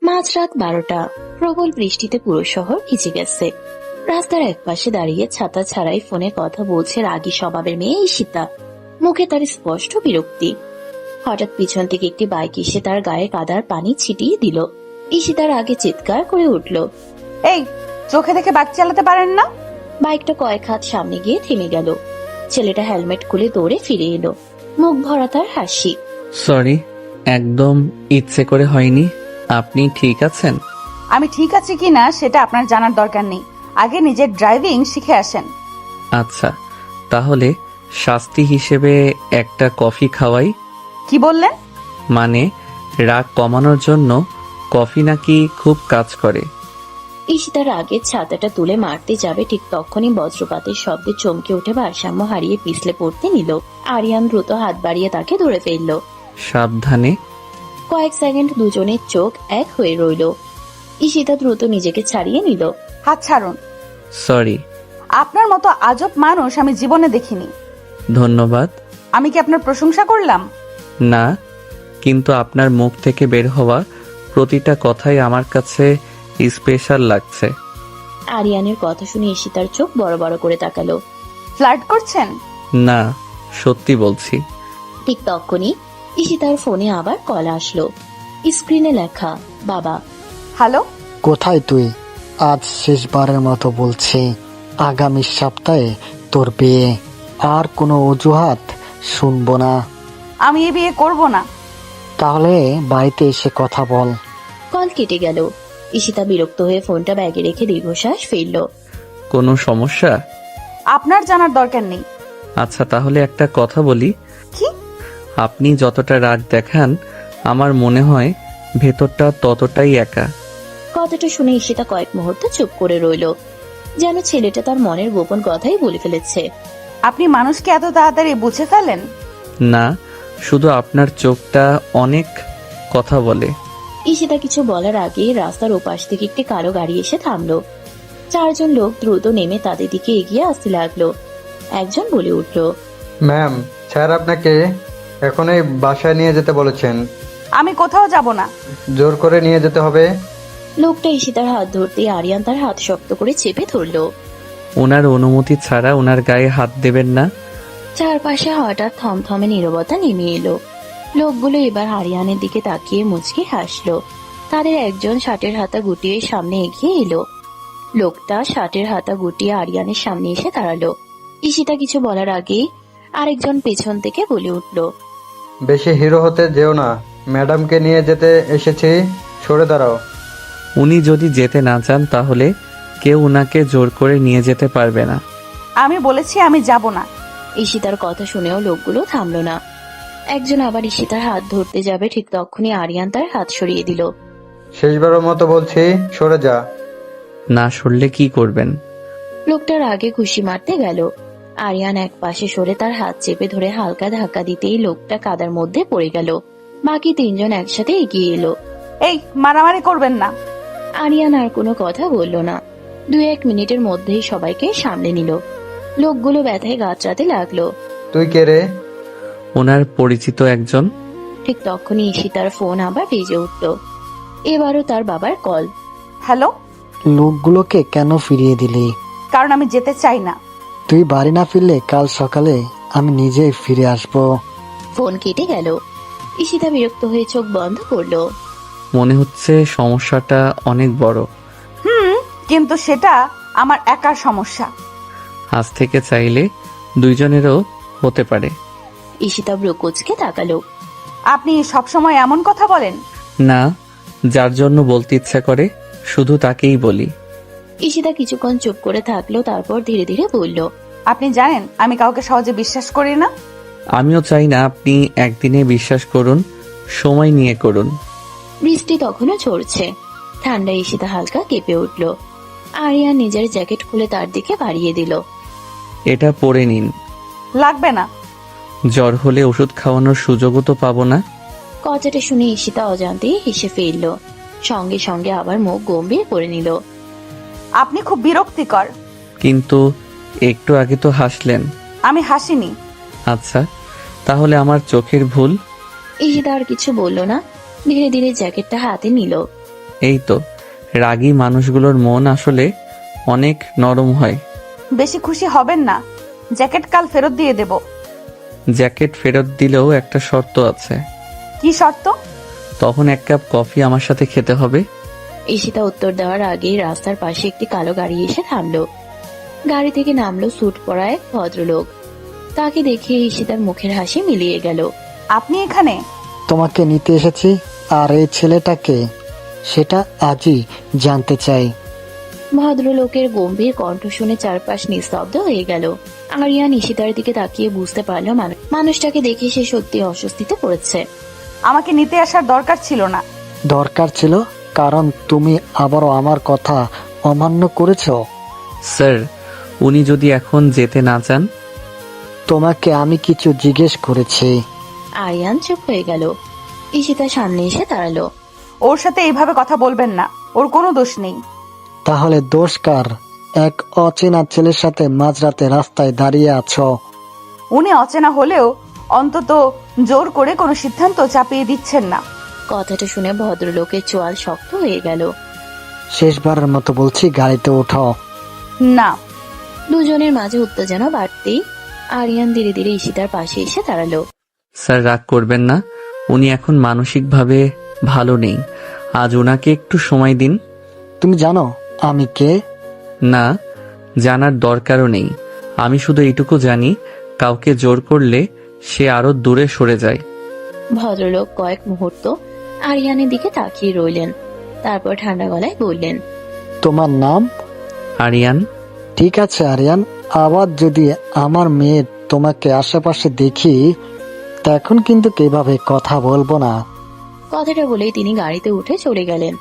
মাঝরাত 12টা। প্রবল বৃষ্টিতে পুরো শহর ভিজে গেছে। রাস্তার একপাশে দাঁড়িয়ে ছাতা ছাড়াই ফোনে কথা বলছে রাগী স্বভাবের মেয়ে ঈশিতা। মুখে তার স্পষ্ট বিরক্তি। হঠাৎ পিছন থেকে একটি বাইক এসে তার গায়ে কাদার পানি ছিটিয়ে দিল। ঈশিতার আগে চিৎকার করে উঠল। এই, চোখে দেখে বাইক চালাতে পারেন না? বাইকটা কয়েক হাত সামনে গিয়ে থেমে গেল। ছেলেটা হেলমেট খুলে দৌড়ে ফিরে এলো, মুখ ভরা তার হাসি। সরি, একদম ইচ্ছে করে হয়নি। আপনি ঠিক আছেন? আমি ঠিক আছি কিনা সেটা আপনার জানার দরকার নেই। আগে নিজের ড্রাইভিং শিখে আসেন। আচ্ছা, তাহলে শাস্তি হিসেবে একটা কফি খাওয়াই। কি বললেন? মানে রাগ কমানোর জন্য কফি নাকি খুব কাজ করে। ঈশিতার আগে ছাতাটা তুলে মারতে যাবে, ঠিক তখনই বজ্রপাতের শব্দে চমকে উঠে ভারসাম্য হারিয়ে পিছলে পড়তে নিল। আরিয়ান দ্রুত হাত বাড়িয়ে তাকে ধরে ফেলল। সাবধানে। কয়েক সেকেন্ড দুজনের চোখ এক হয়ে রইল। ঈশিতা দ্রুত নিজেকে ছাড়িয়ে নিল। হাত ছাড়ুন। সরি। আপনার মতো আজব মানুষ আমি জীবনে দেখিনি। ধন্যবাদ। আমি কি আপনার প্রশংসা করলাম? না, কিন্তু আপনার মুখ থেকে বের হওয়া প্রতিটা কথাই আমার কাছে স্পেশাল লাগছে। আরিয়ানের কথা শুনে ঈশিতার চোখ বড় বড় করে তাকালো। ফ্লার্ট করছেন? না, সত্যি বলছি। ঠিক তখনই ঈশিতার ফোনে আবার কল আসলো। স্ক্রিনে লেখা বাবা। হ্যালো, কোথায় তুই? আজ শেষবারের মতো বলছি, আগামী সপ্তাহে তোর বিয়ে। আর কোনো অজুহাত শুনবো না। আমি এ বিয়ে করব না। তাহলে বাড়িতে এসে কথা বল। কল কেটে গেল। ঈশিতা বিরক্ত হয়ে ফোনটা ব্যাগে রেখে দীর্ঘশ্বাস ফেলল। কোনো সমস্যা? আপনার জানার দরকার নেই। আচ্ছা, তাহলে একটা কথা বলি। কি? আপনি যতটা রাগ দেখান, আমার মনে হয় ভেতরটা ততটাই একা। কথাটা শুনে ঈশিতা কয়েক মুহূর্ত চুপ করে রইল, যেন ছেলেটা তার মনের গোপন কথাই বলে ফেলেছে। আপনি মানুষকে এত তাড়াতাড়ি বুঝে ফেলেন? না, শুধু আপনার চোখটা অনেক কথা বলে। ঈশিতা কিছু বলার আগে রাস্তার ওপাশ থেকে একটি কালো গাড়ি এসে থামলো। চারজন লোক দ্রুত নেমে তাদের দিকে এগিয়ে আসতে লাগলো। একজন বলে উঠল, ম্যাম, স্যার আপনাকে এখনই বাসায় নিয়ে যেতে বলেছেন। আমি কোথাও যাব না। জোর করে নিয়ে যেতে হবে। লোকটা ঈশিতার হাত ধরতে আরিয়ান তার হাত শক্ত করে চেপে ধরলো। ওনার অনুমতি ছাড়া ওনার গায়ে হাত দেবেন না। চারপাশে হঠাৎ থমথমে নীরবতা নেমে এলো। লোকগুলো এবার আরিয়ানের দিকে তাকিয়ে মুচকি হাসলো। তাদের একজন শার্টের হাতা গুটিয়ে সামনে এগিয়ে এলো। লোকটা শার্টের হাতা গুটিয়ে আরিয়ানের সামনে এসে দাঁড়ালো। ঈশিতা কিছু বলার আগেই আরেকজন পেছন থেকে বলে উঠল, বেশি হিরো হতে যেও না, ম্যাডামকে নিয়ে যেতে এসেছি, সরে দাঁড়াও। উনি যদি যেতে না চান তাহলে কেউ উনাকে জোর করে নিয়ে যেতে পারবে না। আমি বলেছি আমি যাব না। ঈশিতার কথা শুনেও লোকগুলো থামলো না। একজন আবার ঈশিতার হাত ধরতে যাবে, ঠিক তখনই আরিয়ান তার হাত সরিয়ে দিল। শেষবারের মতো বলছি, সরে যা। না সরলে কি করবেন? লোকটার আগে ঘুষি মারতে গেল। আরিয়ান এক পাশে সরে তার হাত চেপে ধরে হালকা ধাক্কা দিতেই লোকটা কাদার মধ্যে পড়ে গেল। বাকি তিনজন একসাথে এগিয়ে এলো। এই, মারামারি করবেন না। আরিয়ান আর কোনো কথা বলল না। 2-1 মিনিটের মধ্যেই সবাইকে সামলে নিল। লোকগুলো ব্যথায় গাঁচড়াতে লাগলো। তুই কে রে? ওনার পরিচিত একজন। ঠিক তখনই ঈশিতার ফোন আবার বেজে উঠল। এবারও তার বাবার কল। হ্যালো। লোকগুলোকে কেন ফিরিয়ে দিলি? কারণ আমি যেতে চাই না। তুই বাড়ি না ফিরলে কাল সকালে আমি নিজেই ফিরে আসবো। ফোন কেটে গেল। ঈশিতা বিরক্ত হয়ে চোখ বন্ধ করলো। মনে হচ্ছে সমস্যাটা অনেক বড়। কিন্তু সেটা আমার একার সমস্যা। আজ থেকে চাইলে দুইজনেরও হতে পারে। ঈশিতা ব্রুকুচকে তাকালো। আপনি সবসময় এমন কথা বলেন? না, যার জন্য বলতে ইচ্ছা করে শুধু তাকেই বলি। ঈশিতা কিছুক্ষণ চুপ করে থাকলো, তারপর ধীরে ধীরে বলল, আপনি জানেন আমি কাউকে সহজে বিশ্বাস করি না। আমিও চাই না আপনি একদিনে বিশ্বাস করুন, সময় নিয়ে করুন। বৃষ্টি তখনও ঝরছে। ঠান্ডা ঈশিতা হালকা কেঁপে উঠল। আরিয়ান নিজের জ্যাকেট খুলে তার দিকে বাড়িয়ে দিল। এটা পরে নিন। লাগবে না। জ্বর হলে ওষুধ খাওয়ানোর সুযোগও তো পাবো না। কথাটা শুনে ঈশিতা অজান্তেই হেসে ফেলল। সঙ্গে সঙ্গে আবার মুখ গম্ভীর করে নিল। আপনি খুব বিরক্তিকর। কিন্তু একটু আগে তো হাসলেন। আমি হাসিনি। আচ্ছা, তাহলে আমার চোখের ভুল। ঈশিতা আর কিছু বলল না, ধীরে ধীরে জ্যাকেটটা হাতে নিল। এই তো, রাগী মানুষগুলোর মন আসলে অনেক নরম হয়। বেশি খুশি হবেন না, জ্যাকেট কাল ফেরত দিয়ে দেব। জ্যাকেট ফেরত দিলেও একটা শর্ত আছে। কি শর্ত? তখন 1 কাপ কফি আমার সাথে খেতে হবে। ঈশিতা উত্তর দেওয়ার আগেই রাস্তার পাশে একটি কালো গাড়ি এসে থামলো। গাড়ি থেকে নামলো স্যুট পরা এক ভদ্রলোক। তাকে দেখে ঈশিতার মুখের হাসি মিলিয়ে গেল। আপনি এখানে? তোমাকে নিতে এসেছি। আর এই ছেলেটাকে, সেটা আজই জানতে চাই। ভদ্রলোকের গম্ভীর কণ্ঠ শুনে চারপাশ নিস্তব্ধ হয়ে গেল। আরিয়ান ঈশিতার দিকে তাকিয়ে বুঝতে পারলো মানুষটাকে দেখে সে সত্যি অস্বস্তিতে পড়েছে। আমাকে নিতে আসার দরকার ছিল না। দরকার ছিল, কারণ তুমি আবারও আমার কথা অমান্য করেছো। স্যার, উনি যদি এখন যেতে না চান? তোমাকে আমি কিছু জিজ্ঞেস করেছি। আরিয়ান চুপ হয়ে গেল। ঈশিতার সামনে এসে দাঁড়ালো। ওর সাথে এইভাবে কথা বলবেন না, ওর কোনো দোষ নেই। তাহলে দোষ কার? এক অচেনা ছেলের সাথে মাঝরাতে রাস্তায় দাঁড়িয়ে আছো। উনি অচেনা হলেও অন্তত জোর করে কোনো সিদ্ধান্ত চাপিয়ে দিচ্ছেন না। কথাটা শুনে ভদ্রলোকের চোয়াল শক্ত হয়ে গেল। শেষবারের মতো বলছি, গাড়িতে ওঠো। না। দুজনের মাঝে উত্তেজনা বাড়তেই আরিয়ান ধীরে ধীরে ঈশিতার পাশে এসে দাঁড়ালো। স্যার, রাগ করবেন না, উনি এখন মানসিকভাবে ভালো নেই। আজ ওনাকে একটু সময় দিন। তুমি জানো আমি কে? না, জানার দরকারও নেই। আমি শুধু এইটুকু জানি, কাউকে জোর করলে সে আরো দূরে সরে যায়। ভদ্রলোক কয়েক মুহূর্ত আরিয়ানের দিকে তাকিয়ে রইলেন, তারপর ঠান্ডা গলায় বললেন, তোমার নাম? আরিয়ান। ঠিক আছে আরিয়ান, আবার যদি আমার মেয়ে তোমাকে আশেপাশে দেখি, তখন কিন্তু এভাবে কথা বলবো না। কথাটা বলেই তিনি গাড়িতে উঠে চলে গেলেন।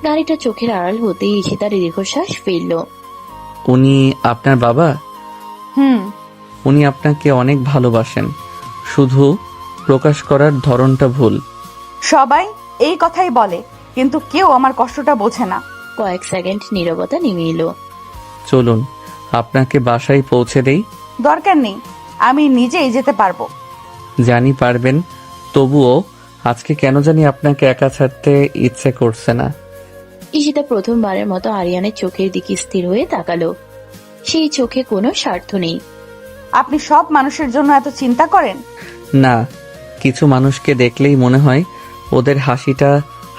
গাড়িটা চোখের আড়াল হতেই ঈশিতার দীর্ঘশ্বাস ফেলল। উনি আপনার বাবা? হুম। উনি আপনাকে অনেক ভালোবাসেন, শুধু প্রকাশ করার ধরনটা ভুল। সবাই এই কথাই বলে, কিন্তু কেউ আমার কষ্টটা বোঝে না। কয়েক সেকেন্ড নীরবতা নেমে এলো। চলুন, আপনাকে বাসায় পৌঁছে দেই। দরকার নেই, আমি নিজেই যেতে পারবো। জানি পারবেন, তবুও আজকে কেন জানি আপনাকে একা ছাড়তে ইচ্ছে করছে না। ঈশিতা প্রথমবারের মতো আরিয়ানের চোখের দিকে স্থির হয়ে তাকালো। সেই চোখে কোনো স্বার্থ নেই। আপনি সব মানুষের জন্য এত চিন্তা করেন? না, কিছু মানুষকে দেখলেই মনে হয় ওদের হাসিটা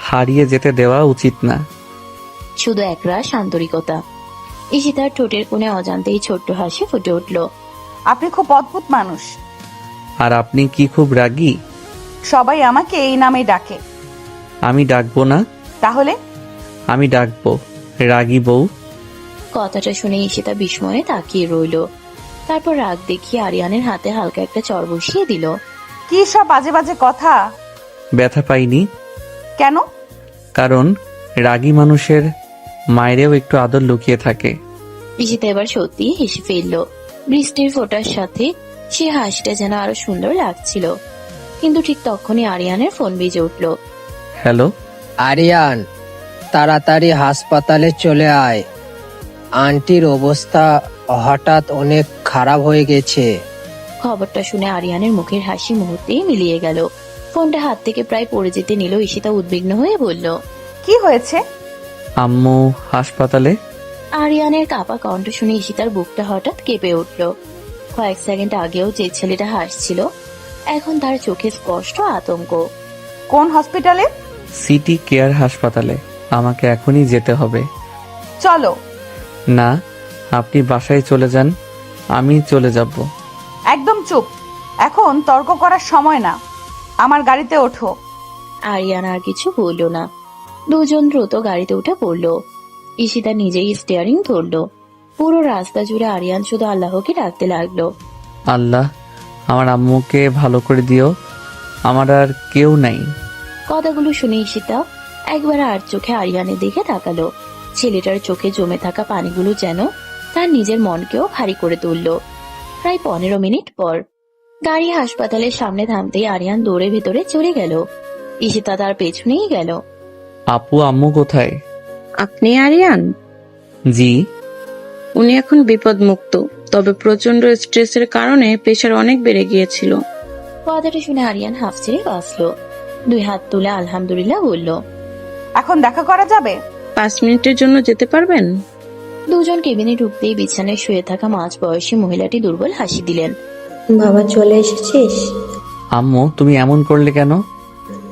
হারিয়ে যেতে দেওয়া উচিত না। শুধু একরাশ আন্তরিকতা। ঈশিতার ঠোঁটের কোণে অজান্তেই ছোট্ট হাসি ফুটে উঠল। আপনি খুব অদ্ভুত মানুষ। আর আপনি কি খুব রাগী? সবাই আমাকে এই নামেই ডাকে। আমি ডাকবো না। তাহলে? আমি ডাকবো রাগী বউ। কথাটা শুনে ঈশিতা বিস্ময়ে তাকিয়ে রইল। তারপর রাগ দেখিয়ে আরিয়ানের হাতে হালকা একটা চড় বসিয়ে দিল। কি সব বাজে বাজে কথা! ব্যথা পাইনি। কেন? কারণ রাগী মানুষের মায়েরও একটু আদর লুকিয়ে থাকে। ঈশিতা এবার সত্যি হেসে ফেলল। বৃষ্টির ফোঁটার সাথে সে হাসিটা যেন আরো সুন্দর লাগছিল। কিন্তু ঠিক তখনই আরিয়ানের ফোন বেজে উঠল। হ্যালো আরিয়ান, তাড়াতাড়ি হাসপাতালে চলে আয়। আন্টির অবস্থা হঠাৎ অনেক খারাপ হয়ে গেছে। খবরটা শুনে আরিয়ানের মুখের হাসি মুহূর্তেই মিলিয়ে গেল। ফোনটা হাত থেকে প্রায় পড়ে যেতে নিল। ঈশিতা উদ্বিগ্ন হয়ে বলল, কি হয়েছে? আম্মু হাসপাতালে। আরিয়ানের কাঁপা কণ্ঠ শুনে ঈশিতার বুকটা হঠাৎ কেঁপে উঠল। কয়েক সেকেন্ড আগেও যে ছেলেটা হাসছিল, এখন তার চোখে স্পষ্ট আতঙ্ক। কোন হসপিটালে? সিটি কেয়ার হাসপাতালে। আমাকে এখনই যেতে হবে। চলো। না, আপনি বাসায় চলে যান, আমি চলে যাব। একদম চুপ, এখন তর্ক করার সময় না। আমার গাড়িতে ওঠো। আরিয়ান আর কিছু বলল না। দুজন দ্রুত গাড়িতে উঠে পড়ল। ঈশিতা নিজেই স্টিয়ারিং ধরল। পুরো রাস্তা জুড়ে আরিয়ান শুধু আল্লাহকে ডাকতে লাগলো। আল্লাহ, আমার আম্মুকে ভালো করে দিও, আমার আর কেউ নাই। কথাগুলো শুনে ঈশিতা একবার আর চোখে আরিয়ানের দিকে তাকালো। ছেলেটার চোখে জমে থাকা পানিগুলো যেন তার নিজের মনকেও ভারী করে তুলল। প্রায় 15 মিনিট পর গাড়ি হাসপাতালের সামনে থামতেই আরিয়ান দৌড়ে ভেতরে চলে গেল। ঈশিতা তার পেছনেই গেল। আপু আম্মু কোথায়? আপনি আরিয়ান? জি। উনি এখন বিপদমুক্ত, তবে প্রচন্ড স্ট্রেসের কারণে প্রেশার অনেক বেড়ে গিয়েছিল। কথাটা শুনে আরিয়ান হাফ ছেড়ে বাঁচল। 2 হাত তুলে আলহামদুলিল্লাহ বলল। এখন দেখা করা যাবে? 5 মিনিটের জন্য যেতে পারবেন? দুজন কেবিনে ঢুকতেই বিছানায় শুয়ে থাকা মাঝবয়সী মহিলাটি দুর্বল হাসি দিলেন। বাবা চলে এসেছিস? আম্মু তুমি এমন করলে কেন?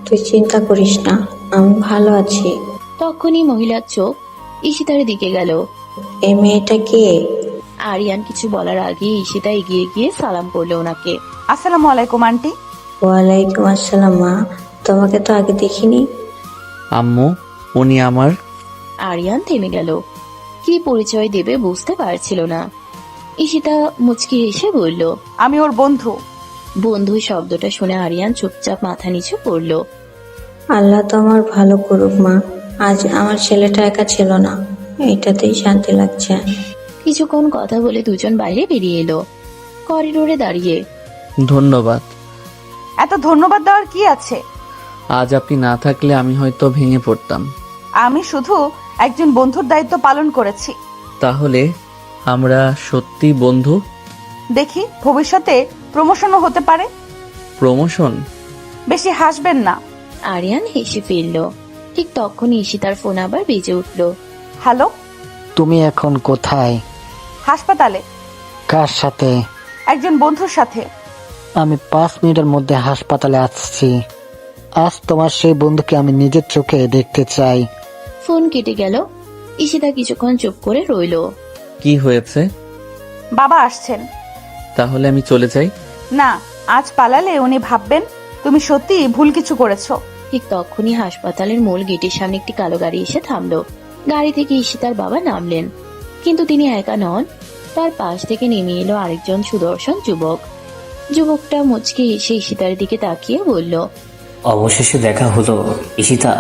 তুই চিন্তা করিস না, আমি ভালো আছি। তখনই মহিলার চোখ ঈশিতার দিকে গেল। এই মেয়েটা কে? আরিয়ান কিছু বলার আগে ঈশিতা এগিয়ে গিয়ে সালাম করলো ওনাকে। আসসালামু আলাইকুম আন্টি। ওয়ালাইকুম আসসালাম মা, তোমাকে তো আগে দেখিনি। আম্মু উনি আমার। আরিয়ান থেমে গেল, কি পরিচয় দেবে বুঝতে পারছিল না। ঈশিতা মুচকি হেসে বলল, আমি ওর বন্ধু। বন্ধু শব্দটা শুনে আরিয়ান চুপচাপ মাথা নিচু করলো। আল্লাহ তো আমার ভালো করুক মা, আজ আমার ছেলেটা একা ছিল না, এটাতেই শান্তি লাগছে। কিছুক্ষণ কথা বলে দুজন বাইরে বেরিয়ে এলো, করিডোরে দাঁড়িয়ে। ধন্যবাদ। এত ধন্যবাদ দেওয়ার কি আছে? আজ আপনি না থাকলে আমি হয়তো ভেঙে পড়তাম। আমি শুধু একজন বন্ধুর দায়িত্ব পালন করেছি। তাহলে আমরা সত্যি বন্ধু? দেখি ভবিষ্যতে প্রমোশনও হতে পারে। প্রমোশন? বেশি হাসবেন না। আরিয়ান হেসে ফিরল। ঠিক তখনই ঈশিতার ফোন আবার বেজে উঠল। হ্যালো, তুমি এখন কোথায়? হাসপাতালে। কার সাথে? একজন বন্ধুর সাথে। আমি 5 মিনিটের মধ্যে হাসপাতালে আসছি। আজ তোমার সেই বন্ধুকে আমি নিজের চোখে দেখতে চাই। ফোন কেটে গেল। ঈশিতা কিছুক্ষণ চুপ করে রইল। কি হয়েছে? বাবা আসছেন। তাহলে আমি চলে যাই? না, আজ পালালে উনি ভাববেন তুমি সত্যি ভুল কিছু করেছো। ঠিক তখনই হাসপাতালের মূল গেটের সামনে একটি কালো গাড়ি এসে থামলো। গাড়ি থেকে ঈশিতার বাবা নামলেন, কিন্তু তিনি একা নন। তার পাশ থেকে নেমে এলো আরেকজন সুদর্শন যুবক। যুবকটা মুচকি এসে ঈশিতার দিকে তাকিয়ে বলল, অবশেষে দেখা হলো। ঈশিতা,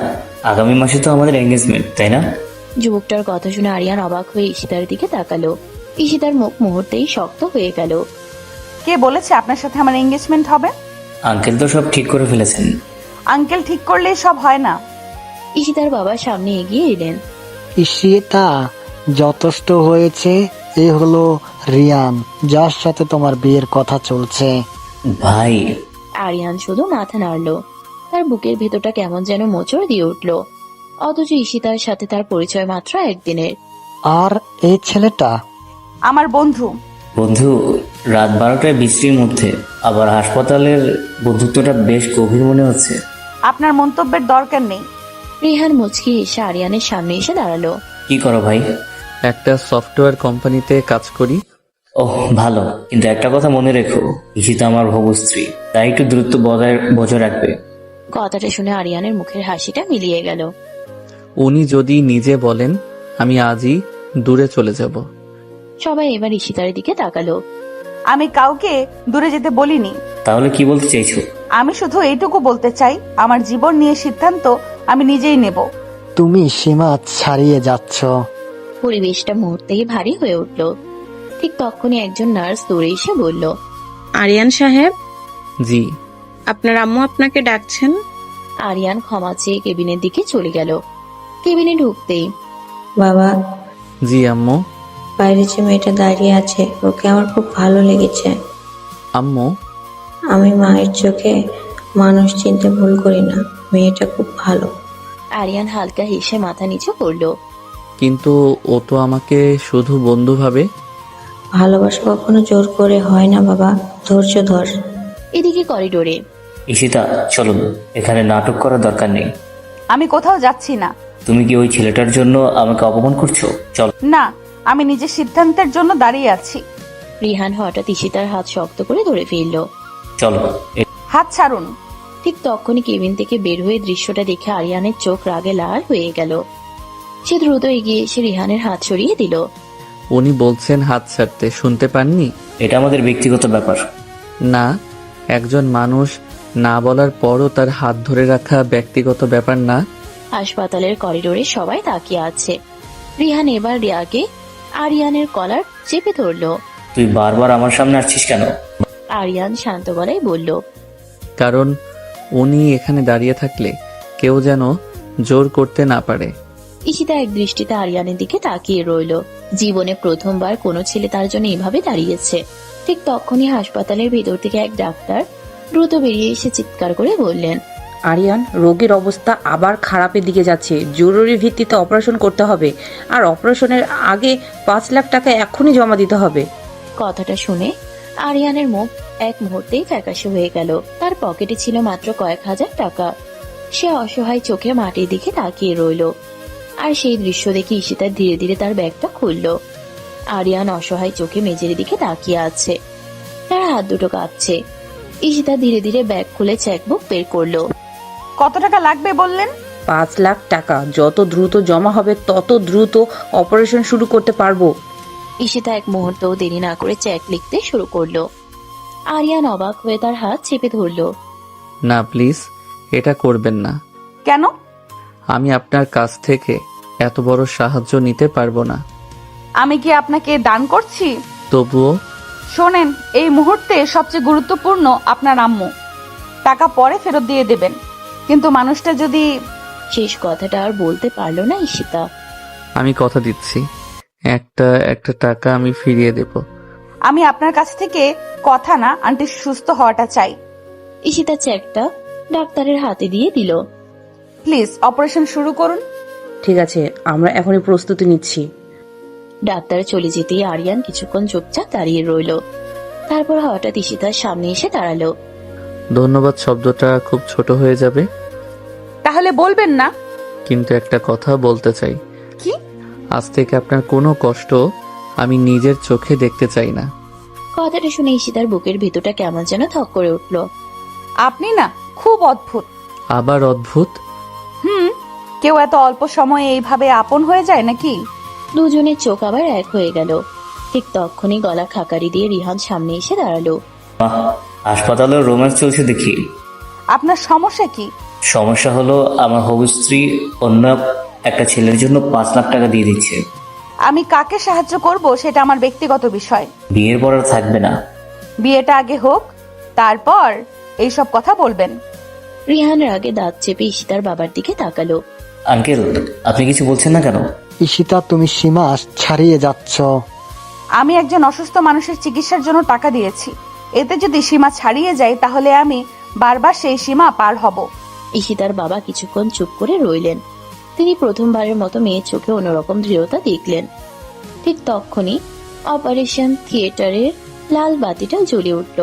আগামী মাসে তো আমাদের এঙ্গেজমেন্ট, তাই না? যুবকটার কথা শুনে আরিয়ান অবাক হয়ে ঈশিতার দিকে তাকালো। ঈশিতার মুখ মুহূর্তেই শক্ত হয়ে গেল। কে বলেছে আপনার সাথে আমার এঙ্গেজমেন্ট হবে? আঙ্কেল তো সব ঠিক করে ফেলেছেন। আঙ্কেল ঠিক করলেই সব হয় না। ঈশিতার বাবা সামনে এগিয়ে এলেন। ঈশিতা, যথেষ্ট হয়েছে। এ হলো রিয়ান, যার সাথে তোমার বিয়ের কথা চলছে। ভাই, আরিয়ান শুধু মাথা নাড়ল। তার বুকের ভেতরটা কেমন যেন মোচড় দিয়ে উঠল। অথচ ঈশিতার সাথে তার পরিচয় মাত্র একদিনের। আর এই ছেলেটা? আমার বন্ধু। বন্ধু? রাত 12টায় বৃষ্টির মধ্যে আবার হাসপাতালের বন্ধুত্বটা বেশ গভীর মনে হচ্ছে। আপনার মন্তব্যের দরকার নেই। রিহান মুচকি এসে আরিয়ানের সামনে এসে দাঁড়ালো। কি করো ভাই? একটা সফটওয়্যার কোম্পানিতে কাজ করি। ওহ ভালো, কিন্তু একটা কথা মনে রেখো, ঈশিতা আমার হবু স্ত্রী, তাই একটু দূরত্ব বজায় রাখবে। কথাটা শুনে আরিয়ানের মুখের হাসিটা মিলিয়ে গেল। উনি যদি নিজে বলেন আমি আজই দূরে চলে যাব। সবাই এবার ঈশিতার দিকে তাকালো। আমি কাউকে দূরে যেতে বলিনি। তাহলে কি বলতে চাইছো? আমি শুধু এইটুকু বলতে চাই, আমার জীবন নিয়ে সিদ্ধান্ত আমি নিজেই নেব। তুমি সীমা ছাড়িয়ে যাচ্ছ। পরিবেশটা মুহূর্তেই ভারী হয়ে উঠল। ঠিক তখনই একজন নার্স দৌড়ে এসে বলল, আরিয়ান সাহেব, জি। আপনার আম্মু আপনাকে ডাকছেন। আরিয়ান ক্ষমা চেয়ে কেবিনের দিকে চলে গেল। কেবিনে ঢুকতেই, বাবা, জি আম্মু। বাইরে যে মেয়েটা দাঁড়িয়ে আছে ওকে আমার খুব ভালো লেগেছে। আম্মু, আমি মায়ের চোখে মানুষ চিনতে ভুল করি না, মেয়েটা খুব ভালো। আরিয়ান হালকা হেসে মাথা নিচু করলো। কিন্তু ও তো আমাকে শুধু বন্ধু ভাবে। ভালোবাসা কখনো জোর করে হয় না বাবা, ধৈর্য ধর। এদিকে করিডোরে, ঈশিতা চলুন, এখানে নাটক করার দরকার নেই। আমি কোথাও যাচ্ছি না। তুমি কি ওই ছেলেটার জন্য আমাকে অপমান করছো? চলো। না, আমি নিজের সিদ্ধান্তের জন্য দাঁড়িয়ে আছি। রিহান হঠাৎ ঈশিতার হাত শক্ত করে ধরে ফেলল। চলো। হাত ছাড়ুন। ঠিক তখনই কেবিন থেকে বের হয়ে দৃশ্যটা দেখে আরিয়ানের চোখ রাগে লাল হয়ে গেল। সে দ্রুত এগিয়ে এসে রিহানের হাত সরিয়ে দিল। উনি বলছেন হাত ছাড়তে, শুনতে পাননি? এটা আমাদের ব্যক্তিগত ব্যাপার। না, একজন মানুষ না বলার পরও তার হাত ধরে রাখা ব্যক্তিগত ব্যাপার না। হাসপাতালের করিডোরে সবাই তাকিয়ে আছে। রিহান এবার রিয়াকে আরিয়ানের কলার চেপে ধরল। তুই বারবার আমার সামনে আসছিস কেন? আরিয়ান শান্ত গলায় বলল, কারণ উনি এখানে দাঁড়িয়ে থাকলে কেউ যেন জোর করতে না পারে। ঈশিতা এক দৃষ্টিতে আরিয়ানের দিকে তাকিয়ে রইল। জীবনে প্রথমবার কোনো ছেলে তার জন্য এভাবে দাঁড়িয়েছে। ঠিক তখনই হাসপাতালের ভেতর থেকে এক ডাক্তার দ্রুত বেরিয়ে এসে চিৎকার করে বললেন, আরিয়ান, রোগীর অবস্থা আবার খারাপের দিকে যাচ্ছে, জরুরি ভিত্তিতে অপারেশন করতে হবে, আর অপারেশনের আগে 5 লাখ টাকা এখনই জমা দিতে হবে। কথাটা শুনে আরিয়ানের মুখ এক মুহূর্তেই ফ্যাকাশে হয়ে গেল। তার পকেটে ছিল মাত্র কয়েক হাজার টাকা। সে অসহায় চোখে মাটির দিকে তাকিয়ে রইল। আর সেই দৃশ্য দেখে ঈশিতা ধীরে ধীরে তার ব্যাগটা খুলল। আরিয়ান অসহায় চোখে মেঝের দিকে তাকিয়ে আছে, তার হাত দুটো কাঁপছে। ঈশিতা ধীরে ধীরে ব্যাগ খুলে চেকবুক বের করলো। কত টাকা লাগবে বললেন? 5 লাখ টাকা। যত দ্রুত জমা হবে তত দ্রুত অপারেশন শুরু করতে পারবো। ঈশিতা এক মুহূর্তও দেরি না করে চেক লিখতে শুরু করলো। আরিয়ান অবাক হয়ে তার হাত চেপে ধরলো। না প্লিজ, এটা করবেন না। কেন? আমি আপনার কাছ থেকে এত বড় সাহায্য নিতে পারবো না। আমি কি আপনাকে দান করছি? তবুও শোনেন, এই মুহূর্তে সবচেয়ে গুরুত্বপূর্ণ আপনার আম্মু। টাকা পরে ফেরত দিয়ে দেবেন, কিন্তু মানুষটা যদি... শেষ কথাটা আর বলতে পারলো না ঈশিতা। আমি কথা দিচ্ছি, একটা টাকা আমি ফিরিয়ে দেব। আমি আপনার কাছ থেকে কথা না, আন্টি সুস্থ হওয়াটা চাই। ঈশিতা চেকটা ডাক্তারের হাতে দিয়ে দিল। প্লিজ অপারেশন শুরু করুন। ঠিক আছে, আমরা এখনই প্রস্তুতি নিচ্ছি। ডাক্তার চলে যেতেই আরিয়ান কিছুক্ষণ চুপচাপ দাঁড়িয়ে রইল। তারপর হঠাৎ ঈশিতার সামনে এসে দাঁড়ালো। ধন্যবাদ শব্দটা খুব ছোট হয়ে যাবে, তাহলে বলবেন না? কিন্তু একটা কথা বলতে চাই। কি? আজ থেকে আপনার কোনো কষ্ট আমি নিজের চোখে দেখতে চাই না। কথাটা শুনে ঈশিতার বুকের ভিতরটা কেমন যেন থক করে উঠল। আপনি না খুব অদ্ভুত। আবার অদ্ভুত? কেউ এত অল্প সময়ে এইভাবে আপন হয়ে যায় নাকি? দুজনের চোখ আবার এক হয়ে গেল। ঠিক তখনই গলা খাকারি দিয়ে রিহান সামনে এসে দাঁড়ালো। হাসপাতালে রোম্যান্স চলছে দেখি। আপনার সমস্যা কি? সমস্যা হলো আমার হবু স্ত্রী অন্য একটা ছেলের জন্য 5 লাখ টাকা দিয়ে দিচ্ছে। আমি কাকে সাহায্য করব সেটা আমার ব্যক্তিগত বিষয়। বিয়ের পর আর থাকবে না। বিয়েটা আগে হোক, তারপর এইসব কথা বলবেন। রিহান রাগে দাঁত চেপে ঈশিতার বাবার দিকে তাকালো। আঙ্কেল, আপনি কিছু বলছেন না কেন? ঈশিতা, তুমি সীমা ছাড়িয়ে যাচ্ছ। আমি একজন অসুস্থ মানুষের চিকিৎসার জন্য টাকা দিয়েছি। এতে যদি সীমা ছাড়িয়ে যায় তাহলে আমি বারবার সেই সীমা পার হব। ঈশিতার বাবা কিছুক্ষণ চুপ করে রইলেন। তিনি প্রথমবারের মতো মেয়ের চোখে অন্যরকম দৃঢ়তা দেখলেন। ঠিক তখনই অপারেশন থিয়েটারের লাল বাতিটা জ্বলে উঠল।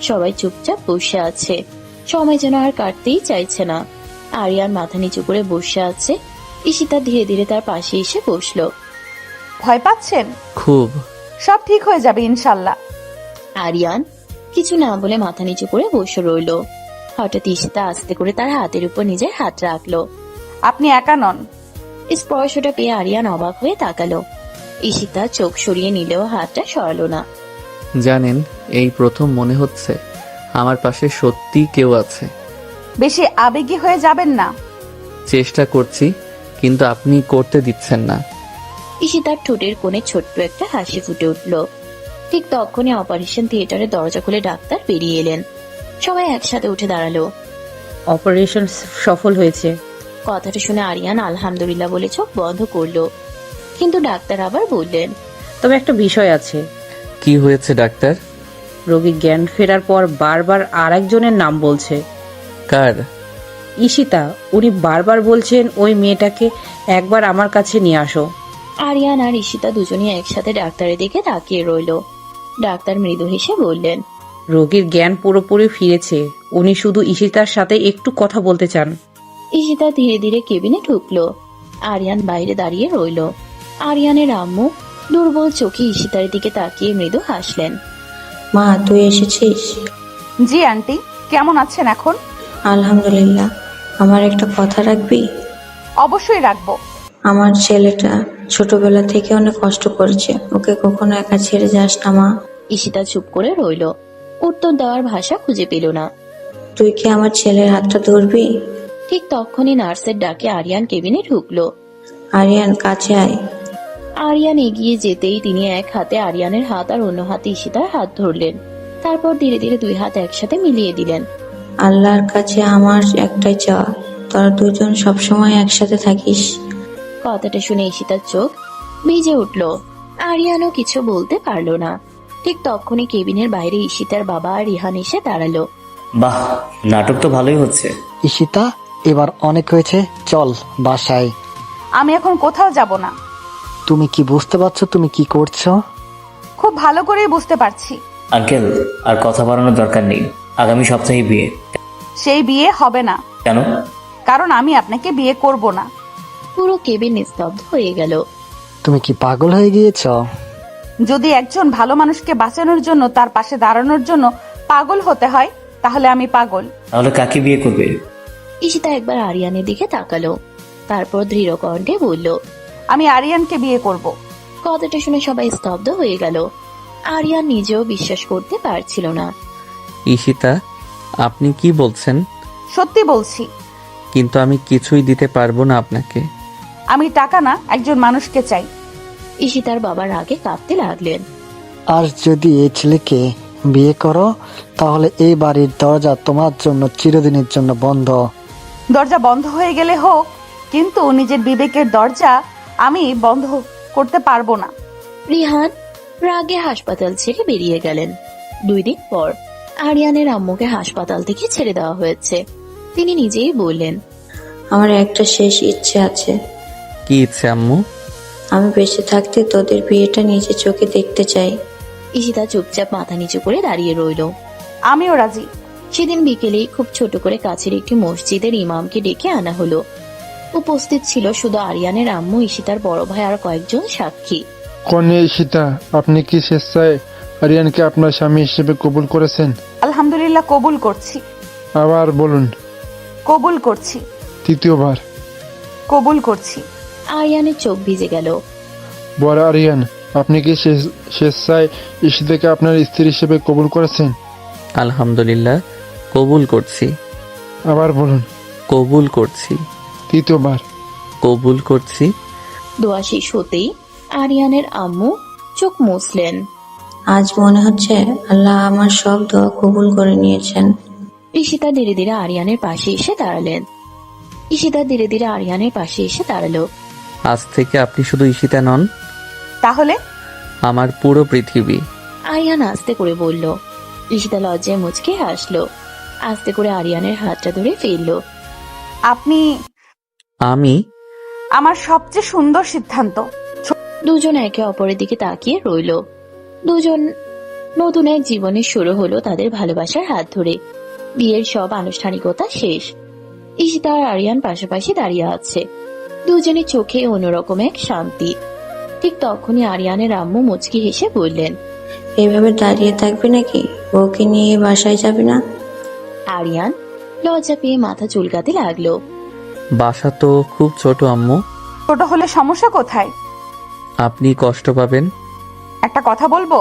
সবাই চুপচাপ বসে আছে, সময় যেন আর কাটতেই চাইছে না। আরিয়ান মাথা নিচু করে বসে আছে। ঈশিতা ধীরে ধীরে তার পাশে এসে বসলো। ভয় পাচ্ছেন? খুব। সব ঠিক হয়ে যাবে ইনশাল্লাহ। আরিয়ান কিছু না বলে মাথা নিচু করে বসে রইল। হঠাৎ ঈশিতা আস্তে করে তার হাতের উপর নিজের হাত রাখলো। আপনি একা নন। স্পর্শটা পেয়ে আরিয়ান অবাক হয়ে তাকালো। ঈশিতা চোখ সরিয়ে নিলেও হাতটা সরালো না। জানেন, এই প্রথম মনে হচ্ছে আমার পাশে সত্যি কেউ আছে। বেশি আবেগী হয়ে যাবেন না। চেষ্টা করছি, কিন্তু আপনি করতে দিচ্ছেন না। ঈশিতার ঠোঁটের কোণে ছোট্ট একটা হাসি ফুটে উঠল। ঠিক তখনই অপারেশন থিয়েটারের দরজা খুলে ডাক্তার বেরিয়ে এলেন। সবাই একসাথে উঠে দাঁড়ালো। অপারেশন সফল হয়েছে। কথাটা শুনে আরিয়ান আলহামদুলিল্লাহ বলে চোখ বন্ধ করলো। কিন্তু ডাক্তার আবার বললেন, তবে একটা বিষয় আছে। কি হয়েছে ডাক্তার? রোগী জ্ঞান ফেরার পর বারবার আরেকজনের নাম বলছে। কার? ঈশিতা। উনি বারবার বলছেন ওই মেয়েটাকে একবার আমার কাছে নিয়ে আসো। আরিয়ান আর ঈশিতা দুজনই একসাথে ডাক্তারের দিকে তাকিয়ে রইল। ডাক্তার মৃদু হেসে বললেন, রোগীর জ্ঞান পুরোপুরি ফিরেছে, উনি শুধু ঈশিতার সাথে একটু কথা বলতে চান। ঈশিতা ধীরে ধীরে কেবিনে ঢুকলো। আরিয়ান বাইরে দাঁড়িয়ে রইল। আরিয়ানের আম্মু দুর্বল চোখে ঈশিতার দিকে তাকিয়ে মৃদু হাসলেন। মা, তুই এসেছিস? জি আন্টি, কেমন আছেন এখন? আলহামদুলিল্লাহ। আমার একটা কথা রাখবি? অবশ্যই রাখবো। আমার ছেলেটা ছোটবেলা থেকে অনেক কষ্ট করেছে, ওকে কখনো একা ছেড়ে যাস না মা। ঈশিতা চুপ করে রইল। উত্তর দেওয়ার ভাষা খুঁজে পেল না। তুই কি আমার ছেলের হাতটা ধরবি? ঠিক তখনই নার্সের ডাকে আরিয়ান কেবিনে ঢুকলো। আরিয়ান, কাছে আয়। আরিয়ান এগিয়ে যেতেই তিনি এক হাতে আরিয়ানের হাত আর অন্য হাতে ঈশিতার হাত ধরলেন। তারপর ধীরে ধীরে দুই হাত একসাথে মিলিয়ে দিলেন। আল্লাহর কাছে আমার একটাই চাওয়া, তোরা দুজন সবসময় একসাথে থাকিস। কথাটা শুনে ঈশিতার চোখ ভিজে উঠল। আরিয়ানও কিছু বলতে পারলো না। ঠিক তখনই কেবিনের বাইরে ঈশিতার বাবা আর রিহান এসে দাঁড়ালো। বাহ, নাটক তো ভালোই হচ্ছে। ঈশিতা, এবার অনেক হয়েছে, চল বাসায়। আমি এখন কোথাও যাব না। তুমি কি বুঝতে পারছো তুমি কি করছো? খুব ভালো করেই বুঝতে পারছি। আঙ্কেল, আর কথা বাড়ানোর দরকার নেই। আগামী সপ্তাহে বিয়ে। সেই বিয়ে হবে না, কেন? কারণ আমি আপনাকে বিয়ে করব না। পুরো কেবিন নিস্তব্ধ হয়ে গেল। তুমি কি পাগল হয়ে গিয়েছো? যদি একজন ভালো মানুষকে বাঁচানোর জন্য তার পাশে দাঁড়ানোর জন্য পাগল হতে হয়, তাহলে আমি পাগল। তাহলে কাকে বিয়ে করবে? ঈশিতা একবার আরিয়ানের দিকে তাকালো, তারপর দৃঢ় কণ্ঠে বলল। আমি আরিয়ানকে বিয়ে করব। কথাটা শুনে সবাই স্তব্ধ হয়ে গেল। আরিয়ান নিজেও বিশ্বাস করতে পারছিল না। ঈশিতা, আপনি কি বলছেন? সত্যি বলছি। কিন্তু আমি কিছুই দিতে পারবো না আপনাকে। আমি টাকা না, একজন মানুষকে চাই। ঈশিতার বাবা রাগে কাঁপতে লাগলেন। আর যদি এই ছেলেকে বিয়ে করো তাহলে এই বাড়ির দরজা তোমার জন্য চিরদিনের জন্য বন্ধ। দরজা বন্ধ হয়ে গেলে হোক, কিন্তু নিজের বিবেকের দরজা আমি বন্ধ করতে পারবো না। রিহান রাগে হাসপাতাল ছেড়ে বেরিয়ে গেলেন। 2 দিন পর আরিয়ানের আম্মুকে হাসপাতাল থেকে ছেড়ে দেওয়া হয়েছে। তিনি নিজেই বললেন, আমার একটা শেষ ইচ্ছে আছে। কি ইচ্ছে আম্মু? আমি বেঁচে থাকতে তোদের বিয়েটা নিজে চোখে দেখতে চাই। ঈশিতা চুপচাপ মাথা নিচু করে দাঁড়িয়ে রইল। আমিও রাজি। সেদিন বিকেলেই খুব ছোট করে কাছের একটি মসজিদের ইমামকে ডেকে আনা হলো। উপস্থিত ছিল শুধু আরিয়ানের আম্মু, ঈশিতার বড় ভাই আর কয়েকজন সাক্ষী। কন্যা ঈশিতা, আপনি কি স্বেচ্ছায় আরিয়ানকে আপনার স্বামী হিসেবে কবুল করেছেন? আলহামদুলিল্লাহ, কবুল করছি। আবার বলুন। কবুল করছি। তৃতীয়বার। কবুল করছি। আরিয়ানের চোখ ভিজে গেল। বড় আরিয়ান, আপনি কি স্বেচ্ছায় ঈশিতাকে আপনার স্ত্রী হিসেবে কবুল করেছেন? আলহামদুলিল্লাহ, কবুল করছি। আবার বলুন। কবুল করছি। তৃতীয়বার। কবুল করছি। দোয়া শেষ হতেই আরিয়ানের আম্মু চোখ মুছলেন। আজ মনে হচ্ছে আল্লাহ আমার সব দোয়া কবুল করে নিয়েছেন। ঈশিতা ধীরে ধীরে আরিয়ানের পাশে এসে দাঁড়ালেন। ঈশিতা ধীরে ধীরে আরিয়ানের পাশে এসে দাঁড়ালো। আজ থেকে আপনি শুধু ঈশিতা নন, তাহলে? আমার পুরো পৃথিবী। আরিয়ান আস্তে করে বলল। ঈশিতা লজ্জায় মুচকে হাসলো। আস্তে করে আরিয়ানের হাতটা ধরে ফেললো। আপনি? আমি? আমার সবচেয়ে সুন্দর সিদ্ধান্ত। দুজন একে অপরের দিকে তাকিয়ে রইল। দুজন নতুন এক জীবনের শুরু হলো তাদের ভালোবাসার হাত ধরে। বিয়ের সব আনুষ্ঠানিকতা শেষ। ঈশিতা আর আরিয়ান পাশাপাশি দাঁড়িয়ে আছে। দুজনের চোখে অন্যরকম এক শান্তি। ঠিক তখনই আরিয়ানের আম্মু মুচকি হেসে বললেন, এইভাবে দাঁড়িয়ে থাকবে নাকি? ওকে নিয়ে বাসায় যাবে না? আরিয়ান লজ্জা পেয়ে মাথা চুলকাতে লাগলো। বাসা তো খুব ছোট আম্মু। ছোট হলে সমস্যা কোথায়? আপনি কষ্ট পাবেন। একটা কথা বলবো?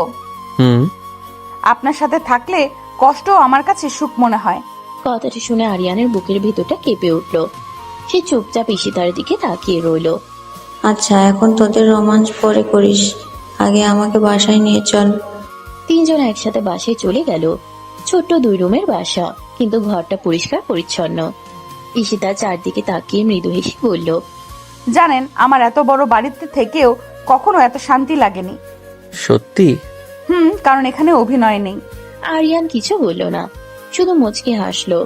আপনার সাথে থাকলে কষ্ট আমার কাছে সুখ মনে হয়। কথাটা শুনে আরিয়ানের বুকের ভিতরটা কেঁপে উঠল। সে চুপচাপ ঈশিতার দিকে তাকিয়ে রইল। আচ্ছা, এখন তোদের রোমাঞ্চ পরে করিস, আগে আমাকে বাসায় নিয়ে চল। তিনজন একসাথে বাসায় চলে গেল। ছোট্ট 2 রুমের বাসা, কিন্তু ঘরটা পরিষ্কার পরিচ্ছন্ন। ঈশিতা চারদিকে তাকিয়ে মৃদু হেসে বলল, জানেন, আমার এত বড় বাড়িতে থেকেও কখনো এত শান্তি লাগেনি। সত্যি? কারণ এখানে অভিনয় নেই। আরিয়ান কিছু বলল না, শুধু মুচকি হাসলো।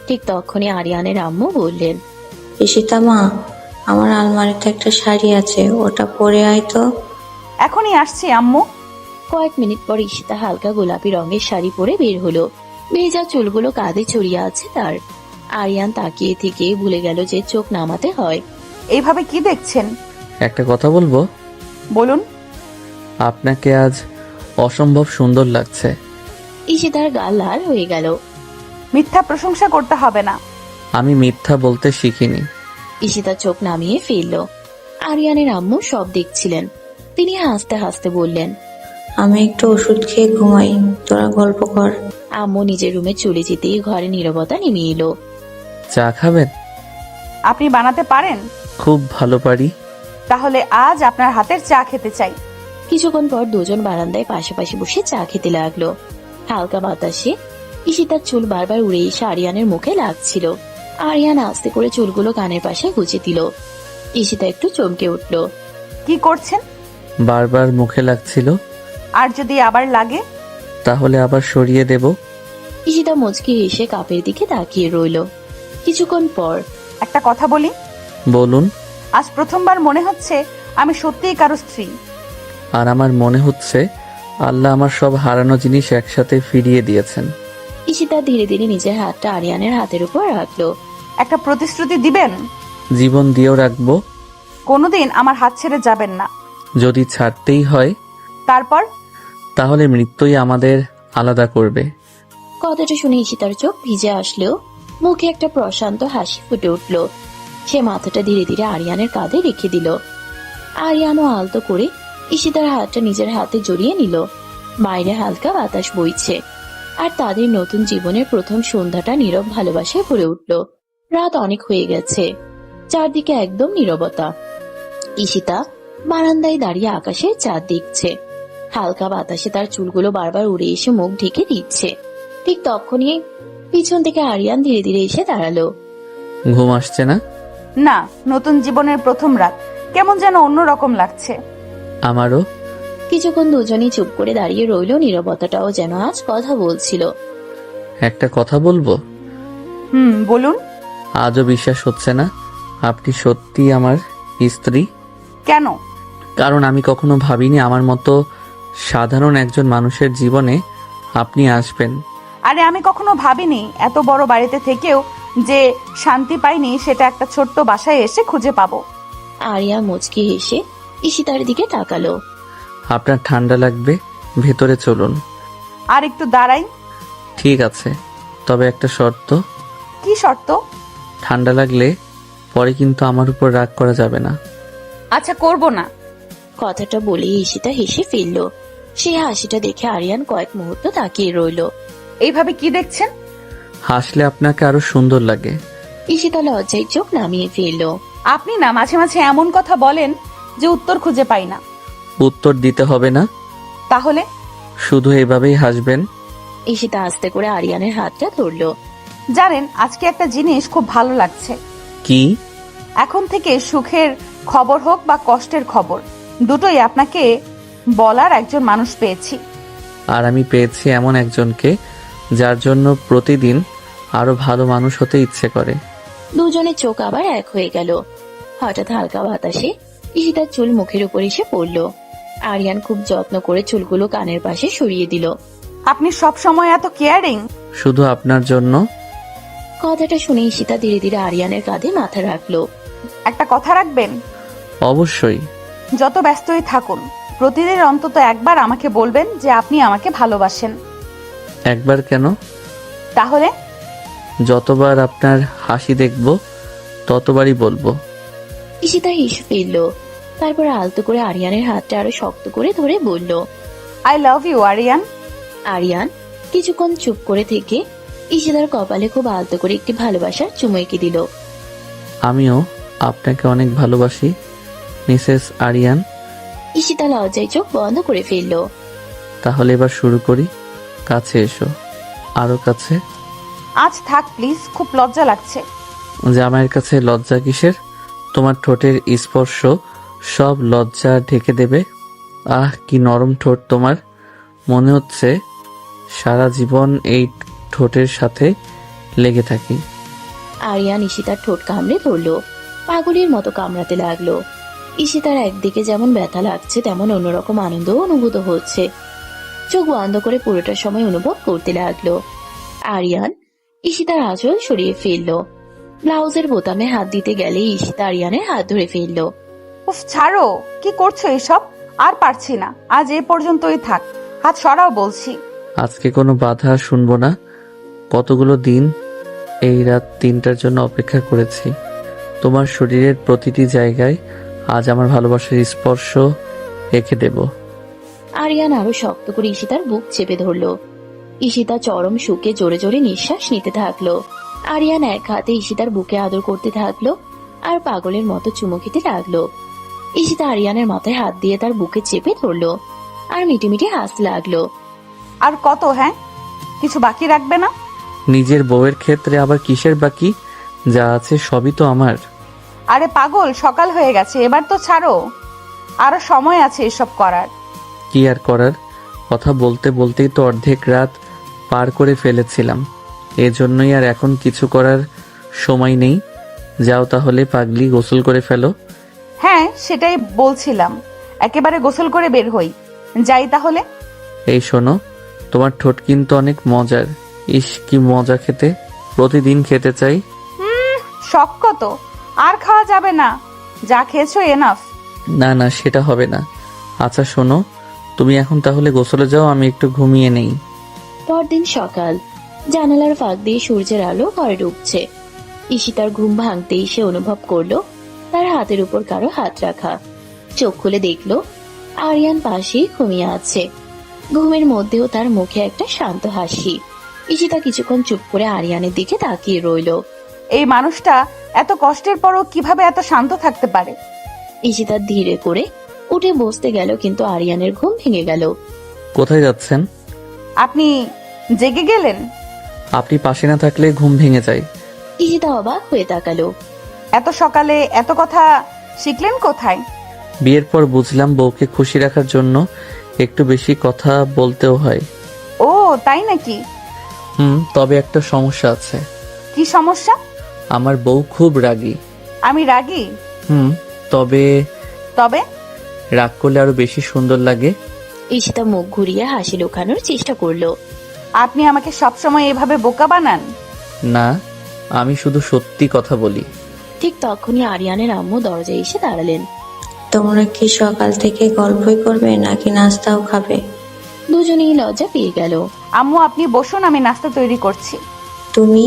ঠিক তখনই আরিয়ানের আম্মু বললেন, ঈশিতা মা, আমার আলমারিতে একটা শাড়ি আছে, ওটা পরে আয় তো। এখনই আসছি আম্মু। কয়েক মিনিট পর ঈশিতা হালকা গোলাপি রঙের শাড়ি পরে বের হলো। ভেজা চুলগুলো কাঁধে ছড়িয়ে আছে তার। আরিয়ান তাকিয়ে থেকে ভুলে গেল যে চোখ নামাতে হয়। এইভাবে কি দেখছেন? একটা কথা বলবো? বলুন। আপনাকে আজ অসম্ভব সুন্দর লাগছে। ঈশিতার গাল লাল হয়ে গেল। মিথ্যা প্রশংসা করতে হবে না। আমি মিথ্যা বলতে শিখিনি। ঈশিতা চোখ নামিয়ে ফেলল। আরিয়ানের আম্মু সব দেখছিলেন। তিনি হাসতে হাসতে বললেন, আমি একটু ওষুধ খেয়ে ঘুমাই, তোরা গল্প কর। আম্মু নিজের রুমে চলে যেতেই ঘরে নীরবতা নেমে এলো। চা খাবেন? আপনি বানাতে পারেন? খুব ভালো পারি। তাহলে আজ আপনার হাতের চা খেতে চাই। কিছুক্ষণ পর দুজন বারান্দায় পাশাপাশি বসে চা খেতে লাগলো। হালকা বাতাসে ঈশিতার চুল বারবার উড়ে এসে আরিয়ানের মুখে লাগছিল। আরিয়ান আস্তে করে চুলগুলো কানের পাশে গুজে দিল। ঈশিতা একটু চমকে উঠল। কি করছেন? বারবার মুখে লাগছিল। আর যদি আবার লাগে? তাহলে আবার সরিয়ে দেব। ঈশিতা মুচকি হেসে কাপের দিকে তাকিয়ে রইল। কিছুক্ষণ পর, একটা কথা বলি, বলুন। আজ প্রথমবার মনে হচ্ছে আমি সত্যিই কারো স্ত্রী। আর আমার মনে হচ্ছে আল্লাহ আমার সব হারানো জিনিস একসাথে ফিরিয়ে দিয়েছেন। ঈশিতা ধীরে ধীরে নিজের হাতটা আরিয়ানের হাতের উপর রাখলো। একটা প্রতিশ্রুতি দিবেন? জীবন দিয়েও রাখবো। কোনোদিন আমার হাত ছেড়ে যাবেন না। যদি ছাড়তেই হয় তারপর? তাহলে মৃত্যুই আমাদের আলাদা করবে। কথাটা শুনে ঈশিতার চোখ ভিজে আসলেও মুখে একটা প্রশান্ত হাসি ফুটে উঠল। সে মাথাটা ধীরে ধীরে আরিয়ানের কাঁধে রেখে দিল। আরিয়ানও আলতো করে ঈশিতার হাতটা নিজের হাতে জড়িয়ে নিল। বাইরে হালকা বাতাস বইছে, আর তাদের নতুন জীবনের প্রথম সন্ধ্যাটা নীরব ভালোবাসায় ভরে উঠল। রাত অনেক হয়ে গেছে, চারদিকে একদম নীরবতা। ঈশিতা বারান্দায় দাঁড়িয়ে আকাশের চাঁদ দেখছে। হালকা বাতাসে তার চুলগুলো বারবার উড়ে এসে মুখ ঢেকে দিচ্ছে। ঠিক তখনই পিছন থেকে আরিয়ান ধীরে ধীরে এসে দাঁড়ালো। ঘুম আসছে না? না, নতুন জীবনের প্রথম রাত, কেমন যেন অন্যরকম লাগছে। আমারও। কিছুক্ষণ দুজনেই চুপ করে দাঁড়িয়ে রইল। নীরবতাটাও যেন আজ কথা বলছিল। একটা কথা বলবো? বলুন। আজও বিশ্বাস হচ্ছে না আপনি সত্যি আমার স্ত্রী। কেন? কারণ আমি কখনো ভাবিনি আমার মতো সাধারণ একজন মানুষের জীবনে আপনি আসবেন। আরে আমি কখনো ভাবিনি এত বড় বাড়িতে থেকেও যে শান্তি পাইনি সেটা একটা ছোট্ট বাসায় এসে খুঁজে পাবো। আরিয়া মুচকি হেসে ঈশিতার দিকে তাকালো। আপনার ঠান্ডা লাগবে, ভেতরে চলুন। আর একটু দাঁড়াই। ঠিক আছে, তবে একটা শর্ত। কি শর্ত? ঠান্ডা লাগলে পরে কিন্তু আমার উপর রাগ করা যাবে না। আচ্ছা, করব না। কথাটা বলে ঈশিতা হেসে ফেলল। সেই হাসিটা দেখে আরিয়ান কয়েক মুহূর্ত তাকিয়ে রইল। এইভাবে কি দেখছেন? হাসলে আপনাকে আরো সুন্দর লাগে। ঈশিতা লজ্জায় চোখ নামিয়ে ফেলল। আপনি না মাঝে মাঝে এমন কথা বলেন যে উত্তর খুঁজে পাই না। উত্তর দিতে হবে না, তাহলে? শুধু এভাবেই হাসবেন। ঈশিতা আস্তে করে আরিয়ানের হাতটা ধরল। জানেন, আজকে একটা জিনিস খুব ভালো লাগছে। কি? এখন থেকে সুখের খবর হোক বা কষ্টের খবর, দুটোই আপনাকে বলার একজন মানুষ পেয়েছি। আর আমি পেয়েছি এমন একজনকে যার জন্য প্রতিদিন আরো ভালো মানুষ হতে ইচ্ছে করে। দুজনের চোখ আবার এক হয়ে গেল। হঠাৎ হালকা বাতাসে ঈশিতার চুল মুখের উপর এসে পড়ল। আরিয়ান খুব যত্ন করে চুলগুলো কানের পাশে সরিয়ে দিল। আপনি সব সময় এত কেয়ারিং। শুধু আপনার জন্য। কথাটা শুনে ঈশিতা ধীরে ধীরে আরিয়ানের কাঁধে মাথা রাখলো। একটা কথা রাখবেন? অবশ্যই। যত ব্যস্তই থাকুন, প্রতিদিন অন্তত একবার আমাকে বলবেন যে আপনি আমাকে ভালোবাসেন। একবার কেন? তাহলে? যতবার আপনার হাসি দেখব ততবারই বলবো। ঈশিতা হেসে ফেলল। তারপর আলতো করে আরিয়ানের হাতটা আরো শক্ত করে ধরে বলল, I love you Aryan. Aryan কিছুক্ষণ চুপ করে থেকে ঈশিতার কপালে খুব আলতো করে একটি ভালোবাসার চুমু এঁকে দিল। আমিও আপনাকে অনেক ভালোবাসি মিসেস আরিয়ান। ঈশিতা লজ্জায় চোখ বন্ধ করে ফেলল। তাহলে এবার শুরু করি। কাছে এসো, আরো কাছে। আজ থাক প্লিজ, খুব লজ্জা লাগছে। জামাইয়ের কাছে লজ্জা কিসের? তোমার ঠোঁটের স্পর্শ সব লজ্জা ঢেকে দেবে। আহ, কি নরম ঠোঁট তোমার। মনে হচ্ছে সারা জীবন এই ঠোঁটের সাথে লেগে থাকি। আরিয়ান ঈশিতার ঠোঁট কামড়ে ধরলো। পাগলের মতো কামড়াতে লাগলো। ঈশিতার একদিকে যেমন ব্যথা লাগছে, তেমন অন্যরকম আনন্দ অনুভূত হচ্ছে। চোখ বন্ধ করে পুরোটা সময় অনুভব করতে লাগলো। আরিয়ান ঈশিতার আঁচল সরিয়ে ফেললো। ব্লাউজের বোতামে হাত দিতে গেলে ঈশিতা আরিয়ানের হাত ধরে ফেললো। উফ, ছাড়ো, কি করছো এসব? আর পারছি না, আজ এ পর্যন্তই থাক। হাত সরাও বলছি। আজকে কোনো বাধা শুনবো না। কতগুলো দিন এই রাত 3টার জন্য অপেক্ষা করেছি। তোমার শরীরের প্রতিটি জায়গায় আজ আমার ভালোবাসার স্পর্শ রেখে দেব। আরিয়ান আরো শক্ত করে ঈশিতার বুক চেপে ধরলো। ঈশিতা চরম সুখে জোরে জোরে নিঃশ্বাস নিতে থাকলো। আরিয়ান এক হাতে ঈশিতার বুকে আদর করতে থাকলো আর পাগলের মতো চুমু খেতে লাগলো। ঈশিতা আরিয়ানের মাথায় হাত দিয়ে তার বুকে চেপে ধরলো আর মিটিমিটি হাসতে লাগলো। আর কত? হ্যাঁ, কিছু বাকি রাখবে না? নিজের বউয়ের ক্ষেত্রে আবার কিসের বাকি? যা আছে সবই তো আমার। আরে পাগল, সকাল হয়ে গেছে, এবার তো ছাড়ো। আরো সময় আছে এসব করার। কি আর করার? কথা বলতে বলতেই তো অর্ধেক রাত পার করে ফেলেছিলাম। এজন্যই আর এখন কিছু করার সময় নেই। যাও তাহলে পাগলি, গোসল করে ফেলো। হ্যাঁ, সেটাই বলছিলাম, একেবারে গোসল করে বের হই। যাই তাহলে। এই শোনো, তোমার ঠোঁট কিন্তু অনেক মজার। ইস, কি মজা খেতে, প্রতিদিন খেতে চাই। শখ কত, আর খাওয়া যাবে না, যা খেয়েছো এনাফ। না না, সেটা হবে না। আচ্ছা শোনো, তুমি এখন তাহলে গোসলে যাও, আমি একটু ঘুমিয়ে নেই। পরদিন সকাল, জানালার ফাঁক দিয়ে সূর্যের আলো ঘরে ঢুকছে। ঈশিতার ঘুম ভাঙতেই সে অনুভব করলো তার হাতের উপর কারো হাত রাখা। চোখ খুলে দেখলো আরিয়ান পাশেই ঘুমিয়ে আছে। ঘুমের মধ্যেও তার মুখে একটা শান্ত হাসি। ঈশিতা কিছুক্ষণ চুপ করে আরিয়ানের দিকে তাকিয়ে রইল। এই মানুষটা এত কষ্টের পরও কিভাবে এত শান্ত থাকতে পারে? ঈশিতা ধীরে করে উঠে বসতে গেল, কিন্তু আরিয়ানের ঘুম ভেঙে গেল। কোথায় যাচ্ছেন? আপনি জেগে গেলেন? আপনি পাশে না থাকলে ঘুম ভেঙে যায়। ঈশিতা অবাক হয়ে তাকালো। এত সকালে এত কথা শিখলেন কোথায়? বিয়ের পর বুঝলাম বউকে খুশি রাখার জন্য একটু বেশি কথা বলতেও হয়। ও তাই নাকি? তবে একটা সমস্যা আছে। কি সমস্যা? আমার বউ খুব রাগী। আমি রাগী? তবে তবে রাগ করলে আরো বেশি সুন্দর লাগে। ঈশিতা মুখ ঘুরিয়ে হাসি লুকানোর চেষ্টা করলো। আপনি আমাকে সবসময় এভাবে বোকা বানান। না, আমি শুধু সত্যি কথা বলি। ঠিক তখনই আরিয়ানের আম্মু দরজায় এসে দাঁড়ালেন। তোমরা কি সকাল থেকে গল্পই করবে নাকি নাস্তাও খাবে? দুজনেই লজ্জা পেয়ে গেল। আম্মু আপনি বসুন, আমি নাস্তা তৈরি করছি। তুমি?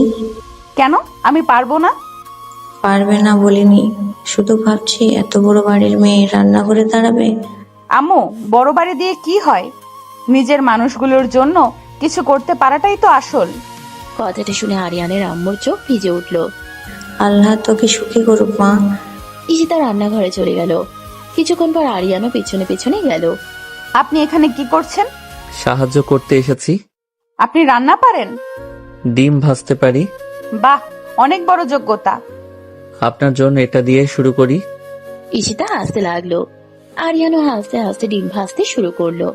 কেন, আমি পারবো না? পারবে না বলিনি, শুধু ভাবছি এত বড় বাড়ির মেয়ে রান্নাঘরে দাঁড়াবে। আম্মু, বড় বাড়ি দিয়ে কি হয়? নিজের মানুষগুলোর জন্য কিছু করতে পারাটাই তো আসল। কথাটা শুনে আরিয়ানের আম্মুর চোখ ভিজে উঠল। আল্লাহ তোকে সুখী করুক মা। ঈশিতা রান্নাঘরে চলে গেল। কিছুক্ষণ পর আরিয়ানও পেছনে পেছনে গেল। আপনি এখানে কি করছেন? সাহায্য করতে এসেছি। আপনি রান্না পারেন? ডিম ভাজতে পারি। বাহ, অনেক বড় যোগ্যতা। আপনার জন্য এটা দিয়ে শুরু করি। ঈশিতা হাসতে লাগলো। আরিয়ানও হাসতে হাসতে ডিম ভাজতে শুরু করলো।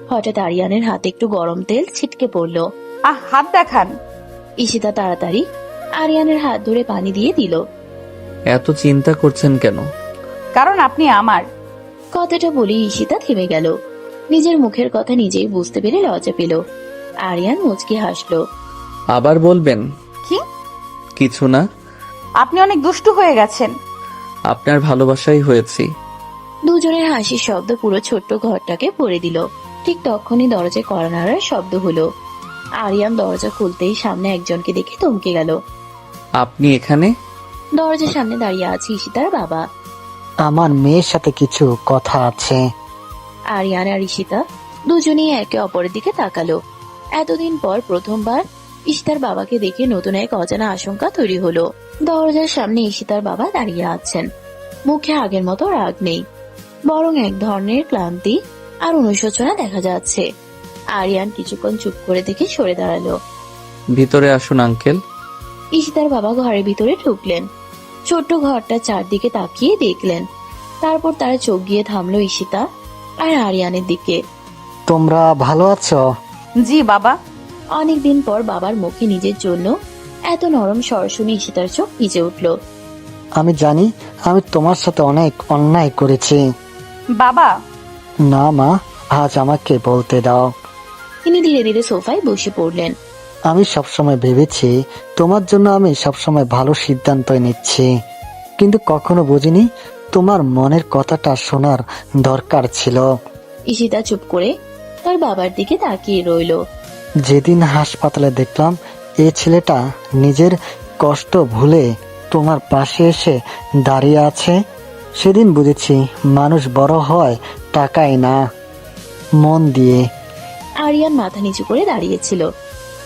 হঠাৎ আরিয়ানের হাতে একটু গরম তেল ছিটকে পড়লো। হাত দেখান। ঈশিতা তাড়াতাড়ি আরিয়ানের হাত ধরে পানি দিয়ে দিল। এত চিন্তা করছেন কেন? কারণ আপনি আমার। কথাটা বলি ঈশিতা থেমে গেল। নিজের মুখের কথা নিজেই বুঝতে পেরে লজ্জা পেল। আরিয়ান মুচকি হাসলো। আবার বলবেন? কি? কিছু না। আপনি অনেক দুষ্টু হয়ে গেছেন। আপনার ভালোবাসাই হয়েছি। দুজনের হাসির শব্দ পুরো ছোট্ট ঘরটাকে ভরে দিল। ঠিক তখনই দরজায় কড়া নাড়ার শব্দ হলো। আরিয়ান দরজা খুলতেই সামনে একজনকে দেখে থমকে গেল। আপনি এখানে? দরজার সামনে দাঁড়িয়ে আছে ঈশিতার বাবা। আমার মেয়ের সাথে কিছু কথা আছে। আরিয়ান আর ঈশিতা দুজনেই একে অপরের দিকে তাকালো। এতদিন পর প্রথমবার ঈশিতার বাবাকে দেখে নতুন এক অজানা আশঙ্কা তৈরি হলো। দরজার সামনে ঈশিতার বাবা দাঁড়িয়ে আছেন। মুখে আগের মতো রাগ নেই, বরং এক ধরনের ক্লান্তি আর অনুশোচনা দেখা যাচ্ছে। আরিয়ান কিছুক্ষণ চুপ করে দেখে সরে দাঁড়ালো। ভিতরে আসুন আঙ্কেল। ঈশিতার বাবা ঘরের ভিতরে ঢুকলেন। ছোট্ট ঘরটা চারদিকে তাকিয়ে দেখলেন। তারপর তার চোখ গিয়ে থামলো ঈশিতা আর আরিয়ানের দিকে। তোমরা ভালো আছো? জি বাবা। অনেকদিন পর বাবার মুখে নিজের জন্য এত নরম স্বর শুনে ঈশিতার চোখ ভিজে উঠল। আমি জানি আমি তোমার সাথে অনেক অন্যায় করেছি। বাবা। না মা, আজ আমাকে বলতে দাও। তিনি ধীরে ধীরে সোফায় বসে পড়লেন। আমি সবসময় ভেবেছি তোমার জন্য আমি সবসময় ভালো সিদ্ধান্ত নিচ্ছি, কিন্তু কখনো বুঝিনি তোমার মনের কথাটা শোনার দরকার ছিল। ঈশিতা চুপ করে তার বাবার দিকে তাকিয়ে রইল। যেদিন হাসপাতালে দেখলাম এই ছেলেটা নিজের কষ্ট ভুলে তোমার পাশে এসে দাঁড়িয়ে আছে, সেদিন বুঝেছি মানুষ বড় হয় টাকায় না, মন দিয়ে। আরিয়ান মাথা নিচু করে দাঁড়িয়েছিল।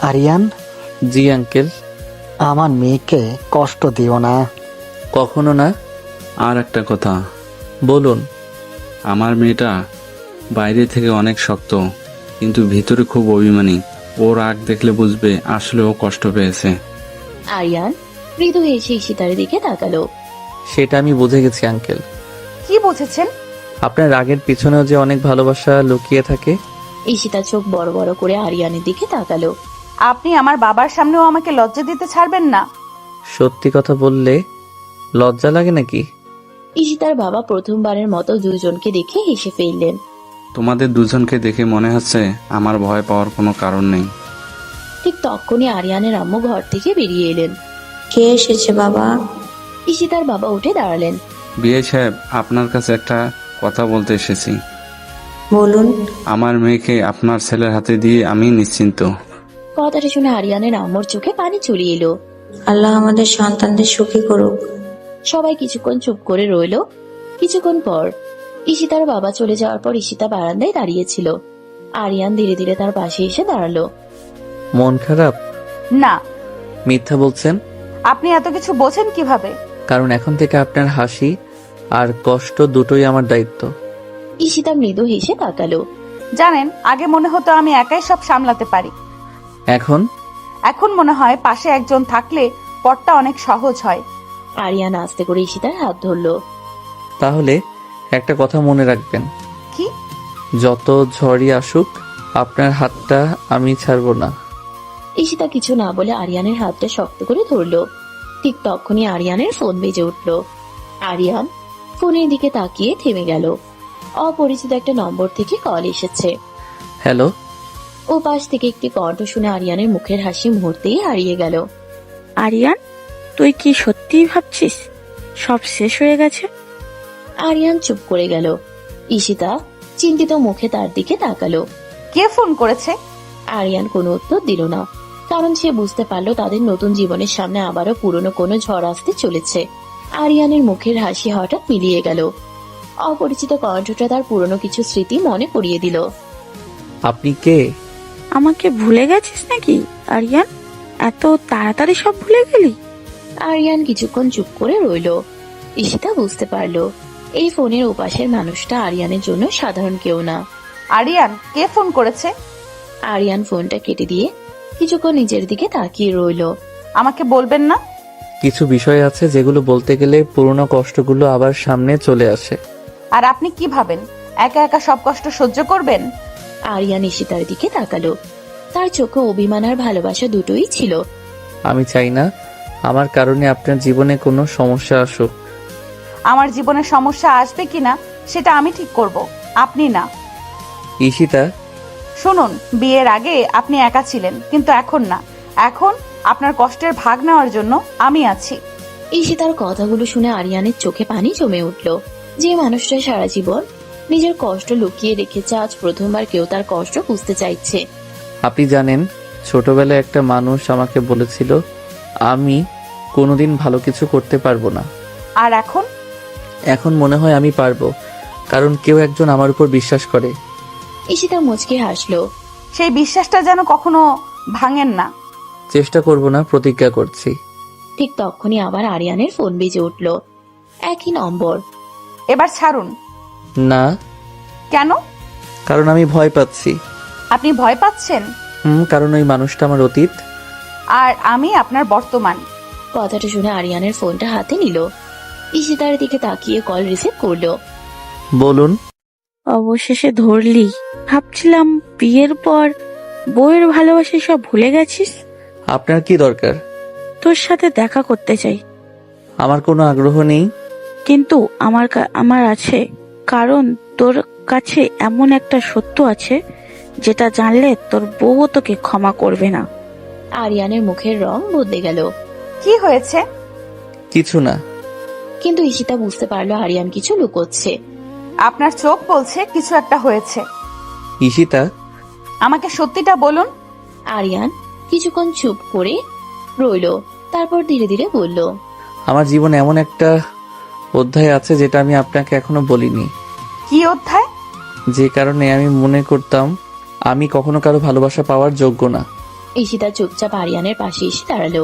আরিয়ান। জি আঙ্কেল। আমার মেয়েকে কষ্ট দিও না। কখনো না। আর একটা কথা। বলুন। আমার মেয়েটা বাইরে থেকে অনেক শক্ত, কিন্তু ভিতরে খুব অভিমানী। ওর রাগ দেখলে বুঝবে আসলে ও কষ্ট পেয়েছে। আরিয়ান মৃদু হেসে ঈশিতার দিকে তাকালো। সেটা আমি বুঝে গেছি আঙ্কেল। কি বুঝেছেন? আপনার রাগের পিছনেও যে অনেক ভালোবাসা লুকিয়ে থাকে। ঈশিতা চোখ বড় বড় করে আরিয়ানের দিকে তাকালো। আপনি আমার বাবার সামনেও আমাকে লজ্জা দিতে ছাড়বেন না? সত্যি কথা বললে লজ্জা লাগে নাকি? ঈশিতার বাবা প্রথমবারের মতো দুজনকে দেখে হেসে ফেললেন। তোমাদের দুজনকে দেখে মনে হচ্ছে আমার ভয় পাওয়ার কোনো কারণ নেই। ঠিক তখনই আরিয়ানের আম্মু ঘর থেকে বেরিয়ে এলেন। কে এসেছে বাবা? ঈশিতার বাবা উঠে দাঁড়ালেন। বিয়ে সাহেব, আপনার কাছে একটা কথা বলতে এসেছি। বলুন। আমার মেয়েকে আপনার ছেলের হাতে দিয়ে আমি নিশ্চিন্ত। কথাটা শুনে আরিয়ানের আম্মুর চোখে পানি চলে এলো। আল্লাহ আমাদের সন্তানদের সুখী করুক। সবাই কিছুক্ষণ চুপ করে রইল। কিছুক্ষণ পর ঈশিতার বাবা চলে যাওয়ার পর ঈশিতা বারান্দায় দাঁড়িয়েছিল। আরিয়ান ধীরে ধীরে তার পাশে এসে দাঁড়ালো। মন খারাপ? না। মিথ্যা বলছেন। আপনি এত কিছু বোঝেন কিভাবে? কারণ এখন থেকে আপনার হাসি আর কষ্ট দুটোই আমার দায়িত্ব। ঈশিতা মৃদু হেসে তাকালো। জানেন, আগে মনে হতো আমি একাই সব সামলাতে পারি। এখন মনে হয় পাশে একজন থাকলে পথটা অনেক সহজ হয়। আরিয়ান আস্তে করে ঈশিতার হাত ধরলো। তাহলে একটা কথা মনে রাখবেন। কি? যত ঝড়ই আসুক আপনার হাতটা আমি ছাড়বো না। ঈশিতা কিছু না বলে আরিয়ানের হাতটা শক্ত করে ধরলো। ঠিক তখনই আরিয়ানের ফোন বেজে উঠলো। আরিয়ান ফোনের দিকে তাকিয়ে থেমে গেল। অপরিচিত একটা নম্বর থেকে কল এসেছে। হ্যালো। ও পাশ থেকে একটি কণ্ঠ শুনে আরিয়ানের মুখের হাসি মুহূর্তেই হারিয়ে গেল। আরিয়ান, তুই কি সত্যিই ভাবছিস সব শেষ হয়ে গেছে? আরিয়ান চুপ করে গেল। ঈশিতা চিন্তিত মুখে তার দিকে তাকালো। কে ফোন করেছে? আরিয়ান কোনো উত্তর দিল না, কারণ সে বুঝতে পারলো তাদের নতুন জীবনের সামনে আবারও পুরনো কোনো ঝড় আসতে চলেছে। আরিয়ানের মুখের হাসি হঠাৎ মিলিয়ে গেল। অপরিচিত কণ্ঠটা তার পুরনো কিছু স্মৃতি মনে করিয়ে দিল। আপনি কে? আমাকে ভুলে গেছিস নাকি আরিয়ান? এত তাড়াতাড়ি সব ভুলে গেলি? আরিয়ান কিছুক্ষণ চুপ করে রইল। ঈশিতা বুঝতে পারলো এই ফোনের ওপাশের মানুষটা আরিয়ানের জন্য সাধারণ কেউ না। আরিয়ান, কে ফোন করেছে? আরিয়ান ফোনটা কেটে দিয়ে কিছুক্ষণ নিজের দিকে তাকিয়ে রইল। আমাকে বলবেন না? কিছু বিষয় আছে যেগুলো বলতে গেলে পুরনো কষ্টগুলো আবার সামনে চলে আসে। আর আপনি কি ভাবেন একা একা সব কষ্ট সহ্য করবেন? আরিয়ান ঈশিতার দিকে তাকালো। তার চোখে অভিমান আর ভালোবাসা দুটোই ছিল। আমি চাই না আমার কারণে আপনার জীবনে কোনো সমস্যা আসুক। আমার জীবনে সমস্যা আসবে কিনা সেটা আমি ঠিক করব, আপনি না। ঈশিতা, শুনুন, বিয়ের আগে আপনি একা ছিলেন, কিন্তু এখন না। এখন আপনার কষ্টের ভাগ নেওয়ার জন্য আমি আছি। ঈশিতার কথাগুলো শুনে আরিয়ানের চোখে পানি জমে উঠল। যে মানুষটা সারা জীবন নিজের কষ্ট লুকিয়ে রেখেছে, আজ প্রথমবার কেউ তার কষ্ট বুঝতে চাইছে। আপনি জানেন ছোটবেলায় একটা মানুষ আমাকে বলেছিল আমি কোনোদিন ভালো কিছু করতে পারবো না। আর এখন মনে হয় আমি পারবো, কারণ কেউ একজন আমার উপর বিশ্বাস করে। ঈশিতা মুচকে হাসলো। সেই বিশ্বাসটা যেন কখনো ভাঙেন না। চেষ্টা করব না, প্রতিজ্ঞা করছি। ঠিক তখনই আবার আরিয়ানের ফোন বেজে উঠল। একই নম্বর। এবার ছাড়ুন। না। কেন? কারণ আমি ভয় পাচ্ছি। আপনি ভয় পাচ্ছেন? কারণ ওই মানুষটা আমার অতীত আর আমি আপনার বর্তমান। কথাটা শুনে আরিয়ানের ফোনটা হাতে নিল। ঈশিতার দিকে তাকিয়ে কল রিসিভ করলো। বলুন। অবশেষে ধরলি। ভাবছিলাম বিয়ের পর বউয়ের ভালোবাসা সব ভুলে গেছিস। আপনার কি দরকার? তোর সাথে দেখা করতে চাই। আমার কোনো আগ্রহ নেই। কিন্তু আমার আছে, কারণ তোর কাছে এমন একটা সত্য আছে যেটা জানলে তোর বউ তোকে ক্ষমা করবে না। আরিয়ানের মুখের রং বদলে গেল। কি হয়েছে? কিছু না। কিন্তু ঈশিতা বুঝতে পারলো আরিয়ান কিছু লুকোচ্ছে। আপনার চোখ বলছে কিছু একটা হয়েছে। ঈশিতা, আমাকে সত্যিটা বলুন। আরিয়ান কিছুক্ষণ চুপ করে রইল, তারপর ধীরে ধীরে বলল, আমার জীবনে এমন একটা অধ্যায় আছে যেটা আমি আপনাকে এখনো বলিনি। কি অধ্যায়? যে কারণে আমি মনে করতাম আমি কখনো কারো ভালোবাসা পাওয়ার যোগ্য না। ঈশিতা চুপচাপ আরিয়ানের পাশে এসে দাঁড়ালো।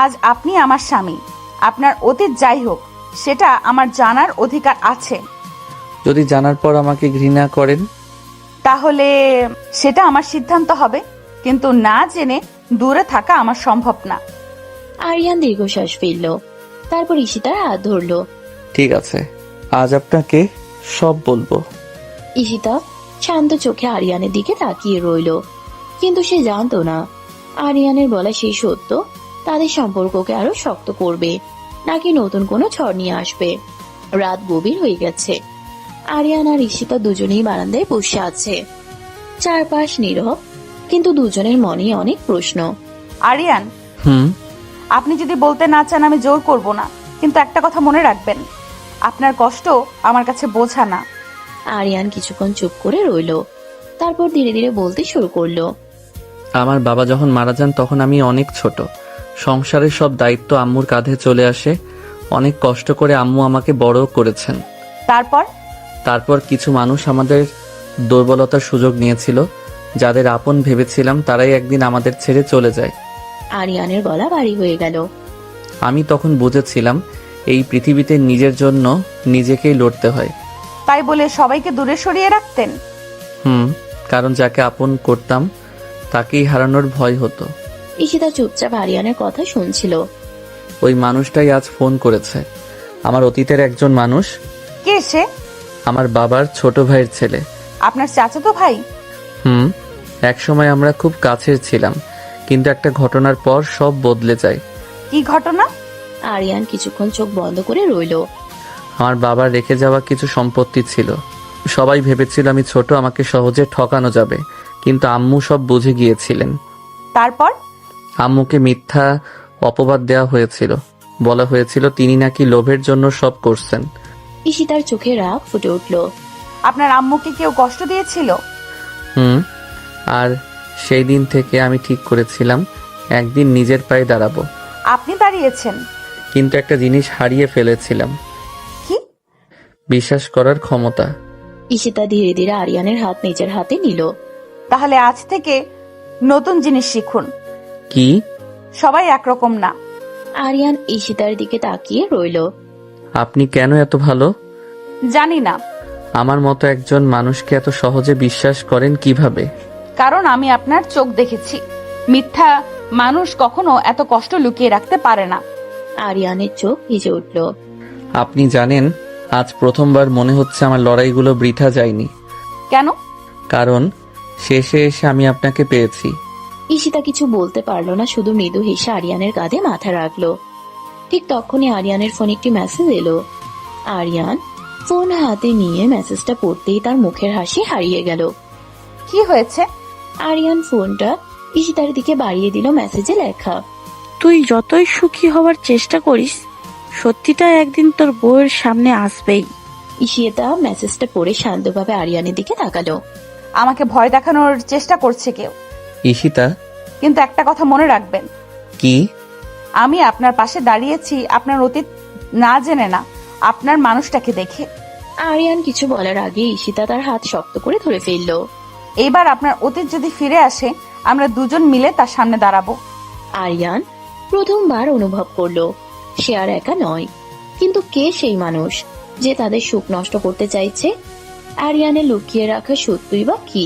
আজ আপনি আমার স্বামী। আপনার অতীত যাই হোক, সেটা আমার জানার অধিকার আছে। যদি জানার পর আমাকে ঘৃণা করেন তাহলে সেটা আমার সিদ্ধান্ত হবে, কিন্তু না জেনে দূরে থাকা আমার সম্ভব না। আরিয়ান দীর্ঘশ্বাস ফেলল, তারপর ঈশিতার হাত ধরলো। ঠিক আছে, আজ আপনাকে সব বলবো। ঈশিতা শান্ত চোখে আরিয়ানের দিকে তাকিয়ে রইল, কিন্তু সে জানতো না আরিয়ানের বলা সেই সত্য তাদের সম্পর্ককে আরো শক্ত করবে নাকি নতুন কোনো ঝড় নিয়ে আসবে। রাত গভীর হয়ে গেছে। আরিয়ান আর ঈশিতা দুজনেই বারান্দায় বসে আছে। চারপাশ নীরব, কিন্তু দুজনের মনে অনেক প্রশ্ন। আরিয়ান, হুম। আপনি যদি বলতে না চান আমি জোর করব না, কিন্তু একটা কথা মনে রাখবেন, আপনার কষ্ট আমার কাছে বোঝা না। আরিয়ান কিছুক্ষণ চুপ করে রইল, তারপর ধীরে ধীরে বলতে শুরু করলো। আমার বাবা যখন মারা যান তখন আমি অনেক ছোট। সংসারের সব দায়িত্ব আম্মুর কাঁধে চলে আসে। অনেক কষ্ট করে আম্মু আমাকে বড় করেছেন। তারপর কিছু মানুষ আমাদের দুর্বলতার সুযোগ নিয়েছিল। যাদের আপন ভেবেছিলাম তারাই একদিন আমাদের ছেড়ে চলে যায়। আরিয়ানের গলা ভারী হয়ে গেল। আমি তখন বুঝেছিলাম এই পৃথিবীতে নিজের জন্য নিজেকেই লড়তে হয়। তাই বলে সবাইকে দূরে সরিয়ে রাখতেন? কারণ যাকে আপন করতাম তাকেই হারানোর ভয় হতো। ঈশিতা চুপচাপ আরিয়ানের কথা শুনছিল। ওই মানুষটাই আজ ফোন করেছে। আমার অতীতের একজন মানুষ। কে সে? আমার বাবার ছোট ভাইয়ের ছেলে। আপনার চাচাতো ভাই? একসময় আমরা খুব কাছের ছিলাম, কিন্তু একটা ঘটনার পর সব বদলে যায়। কি ঘটনা? আরিয়ান কিছুক্ষণ চোখ বন্ধ করে রইল। আমার বাবার রেখে যাওয়া কিছু সম্পত্তি ছিল। সবাই ভেবেছিল আমি ছোট, আমাকে সহজে ঠকানো যাবে, কিন্তু আম্মু সব বুঝে গিয়েছিলেন। তারপর? আম্মুকে মিথ্যা অপবাদ দেওয়া হয়েছিল। বলা হয়েছিল তিনি নাকি লোভের জন্য সব করছেন। ঈশিতার চোখে রাগ ফুটে উঠল। আপনার আম্মুকে কেউ কষ্ট দিয়েছিল? আর সেই দিন থেকে আমি ঠিক করেছিলাম একদিন নিজের পায়ে দাঁড়াবো। আপনি দাঁড়িয়েছেন? কিন্তু একটা জিনিস হারিয়ে ফেলেছিলাম। কি? বিশ্বাস করার ক্ষমতা। ঈশিতা ধীরে ধীরে আরিয়ানের হাত নিজের হাতে নিল। তাহলে আজ থেকে নতুন জিনিস শিখুন। কি? সবাই একরকম না। আরিয়ান ঈশিতার দিকে তাকিয়ে রইল। আপনি কেন এত ভালো? জানি না। আমার মতো একজন মানুষকে এত সহজে বিশ্বাস করেন কিভাবে? কারণ আমি আপনার চোখ দেখেছি। মিথ্যা মানুষ কখনো এত কষ্ট লুকিয়ে রাখতে পারে না। আরিয়ানের চোখ ভিজে উঠল। আপনি জানেন, আজ প্রথমবার মনে হচ্ছে আমার লড়াইগুলো বৃথা যায়নি। কেন? কারণ শেষে এসে আমি আপনাকে পেয়েছি। ঈশিতা কিছু বলতে পারল না, শুধু মৃদু হেসে আরিয়ানের কাঁধে মাথা রাখলো। ঠিক তখনই আরিয়ানের ফোনে একটি মেসেজ এলো। আরিয়ান ফোন হাতে নিয়ে মেসেজটা পড়তেই তার মুখের হাসি হারিয়ে গেল। কি হয়েছে? আরিয়ান ফোনটা ঈশিতার দিকে বাড়িয়ে দিল। মেসেজে লেখা, তুই যতই সুখী হওয়ার চেষ্টা করিস, সত্যিটা একদিন তোর বউয়ের সামনে আসবেই। ঈশিতা মেসেজটা পড়ে শান্তভাবে আরিয়ানের দিকে তাকালো। আমাকে ভয় দেখানোর চেষ্টা করছে কেউ। ঈশিতা, কিন্তু একটা কথা মনে রাখবেন। কি? আমি আপনার পাশে দাঁড়িয়েছি আপনার অতীত না জেনে না, আপনার মানুষটাকে দেখে। আরিয়ান কিছু বলার আগে ঈশিতা তার হাত শক্ত করে ধরে ফেলল। এইবার আপনার অতীত যদি ফিরে আসে, আমরা দুজন মিলে তার সামনে দাঁড়াবো। আরিয়ান প্রথমবার অনুভব করলো সে আর একা নয়। কিন্তু কে সেই মানুষ যে তাদের সুখ নষ্ট করতে চাইছে? আরিয়ানে লুকিয়ে রাখা সত্যই বা কি?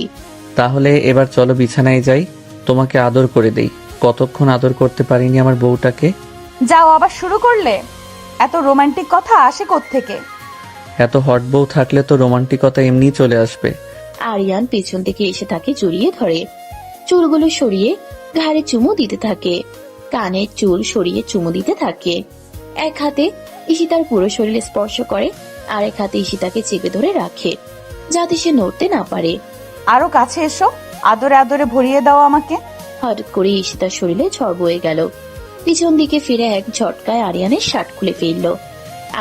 তাহলে এবার চলো বিছানায় যাই, তোমাকে আদর করে দেই। কতক্ষণ আদর করতে পারিনি আমার বউটাকে। যাও, আবার শুরু করলে? এত রোমান্টিক কথা আসে কোত্থেকে? এত হট বউ থাকলে তো রোমান্টিকতা এমনিই চলে আসবে। আরিয়ান পেছন থেকে এসে তাকে জড়িয়ে ধরে, চুলগুলো সরিয়ে ঘাড়ে চুমু দিতে থাকে, কানের চুল সরিয়ে চুমু দিতে থাকে। এক হাতে ঈশিতার পুরো শরীরে স্পর্শ করে, আর এক হাতে ঈশিতাকে চেপে ধরে রাখে যাতে সে নড়তে না পারে। আরো কাছে এসো, আদরে আদরে ভরিয়ে দাও আমাকে। হঠাৎ করে ঈশিতার শরীরে ঝড় বয়ে গেল। পিছন দিকে ফিরে এক ঝটকায় আরিয়ানের শার্ট খুলে ফেলল।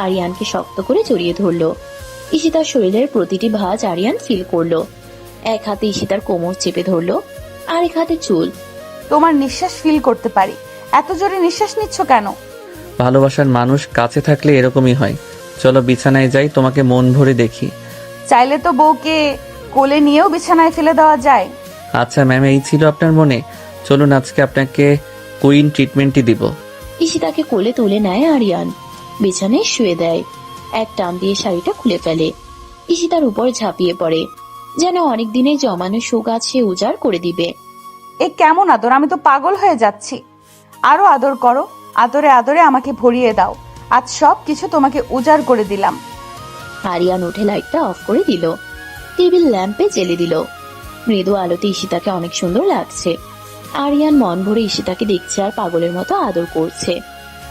আরিয়ানকে শক্ত করে জড়িয়ে ধরল। ঈশিতার শরীরের প্রতিটি ভাঁজ আরিয়ান ফিল করলো। এক হাতে ঈশিতার কোমর চেপে ধরলো, আর এক হাতে চুল। তোমার নিঃশ্বাস ফিল করতে পারি। এত জোরে নিঃশ্বাস নিচ্ছ কেন? ভালোবাসার মানুষ কাছে থাকলে এরকমই হয়। চলো বিছানায় যাই, তোমাকে মন ভরে দেখি। চাইলে তো বউকে কোলে নিয়েও বিছানায় ফেলে দেওয়া যায়। আচ্ছা ম্যাম, এই ছিল আপনার মনে। চলুন আজকে আপনাকে কুইন ট্রিটমেন্টই দিব। ঈশিতাকে কোলে তুলে নেয় আরিয়ান, বিছানায় শুয়ে দেয়। এক টান দিয়ে শাড়িটা খুলে ফেলে, ঈশিতার উপর ঝাঁপিয়ে পড়ে, যেন অনেক দিনে জমানো সুখ আছে উজাড় করে দিবে। এ কেমন আদর? আমি তো পাগল হয়ে যাচ্ছি। আরো আদর করো, আদরে আদরে আমাকে ভরিয়ে দাও। আজ সব কিছু তোমাকে উজাড় করে দিলাম। আরিয়ান উঠে লাইটটা অফ করে দিল, টেবিল ল্যাম্পে জেলে দিল। মৃদু আলোতে ঈশিতাকে অনেক সুন্দর লাগছে। আরিয়ান মন ভরে ঈশিতাকে দেখছে আর পাগলের মতো আদর করছে।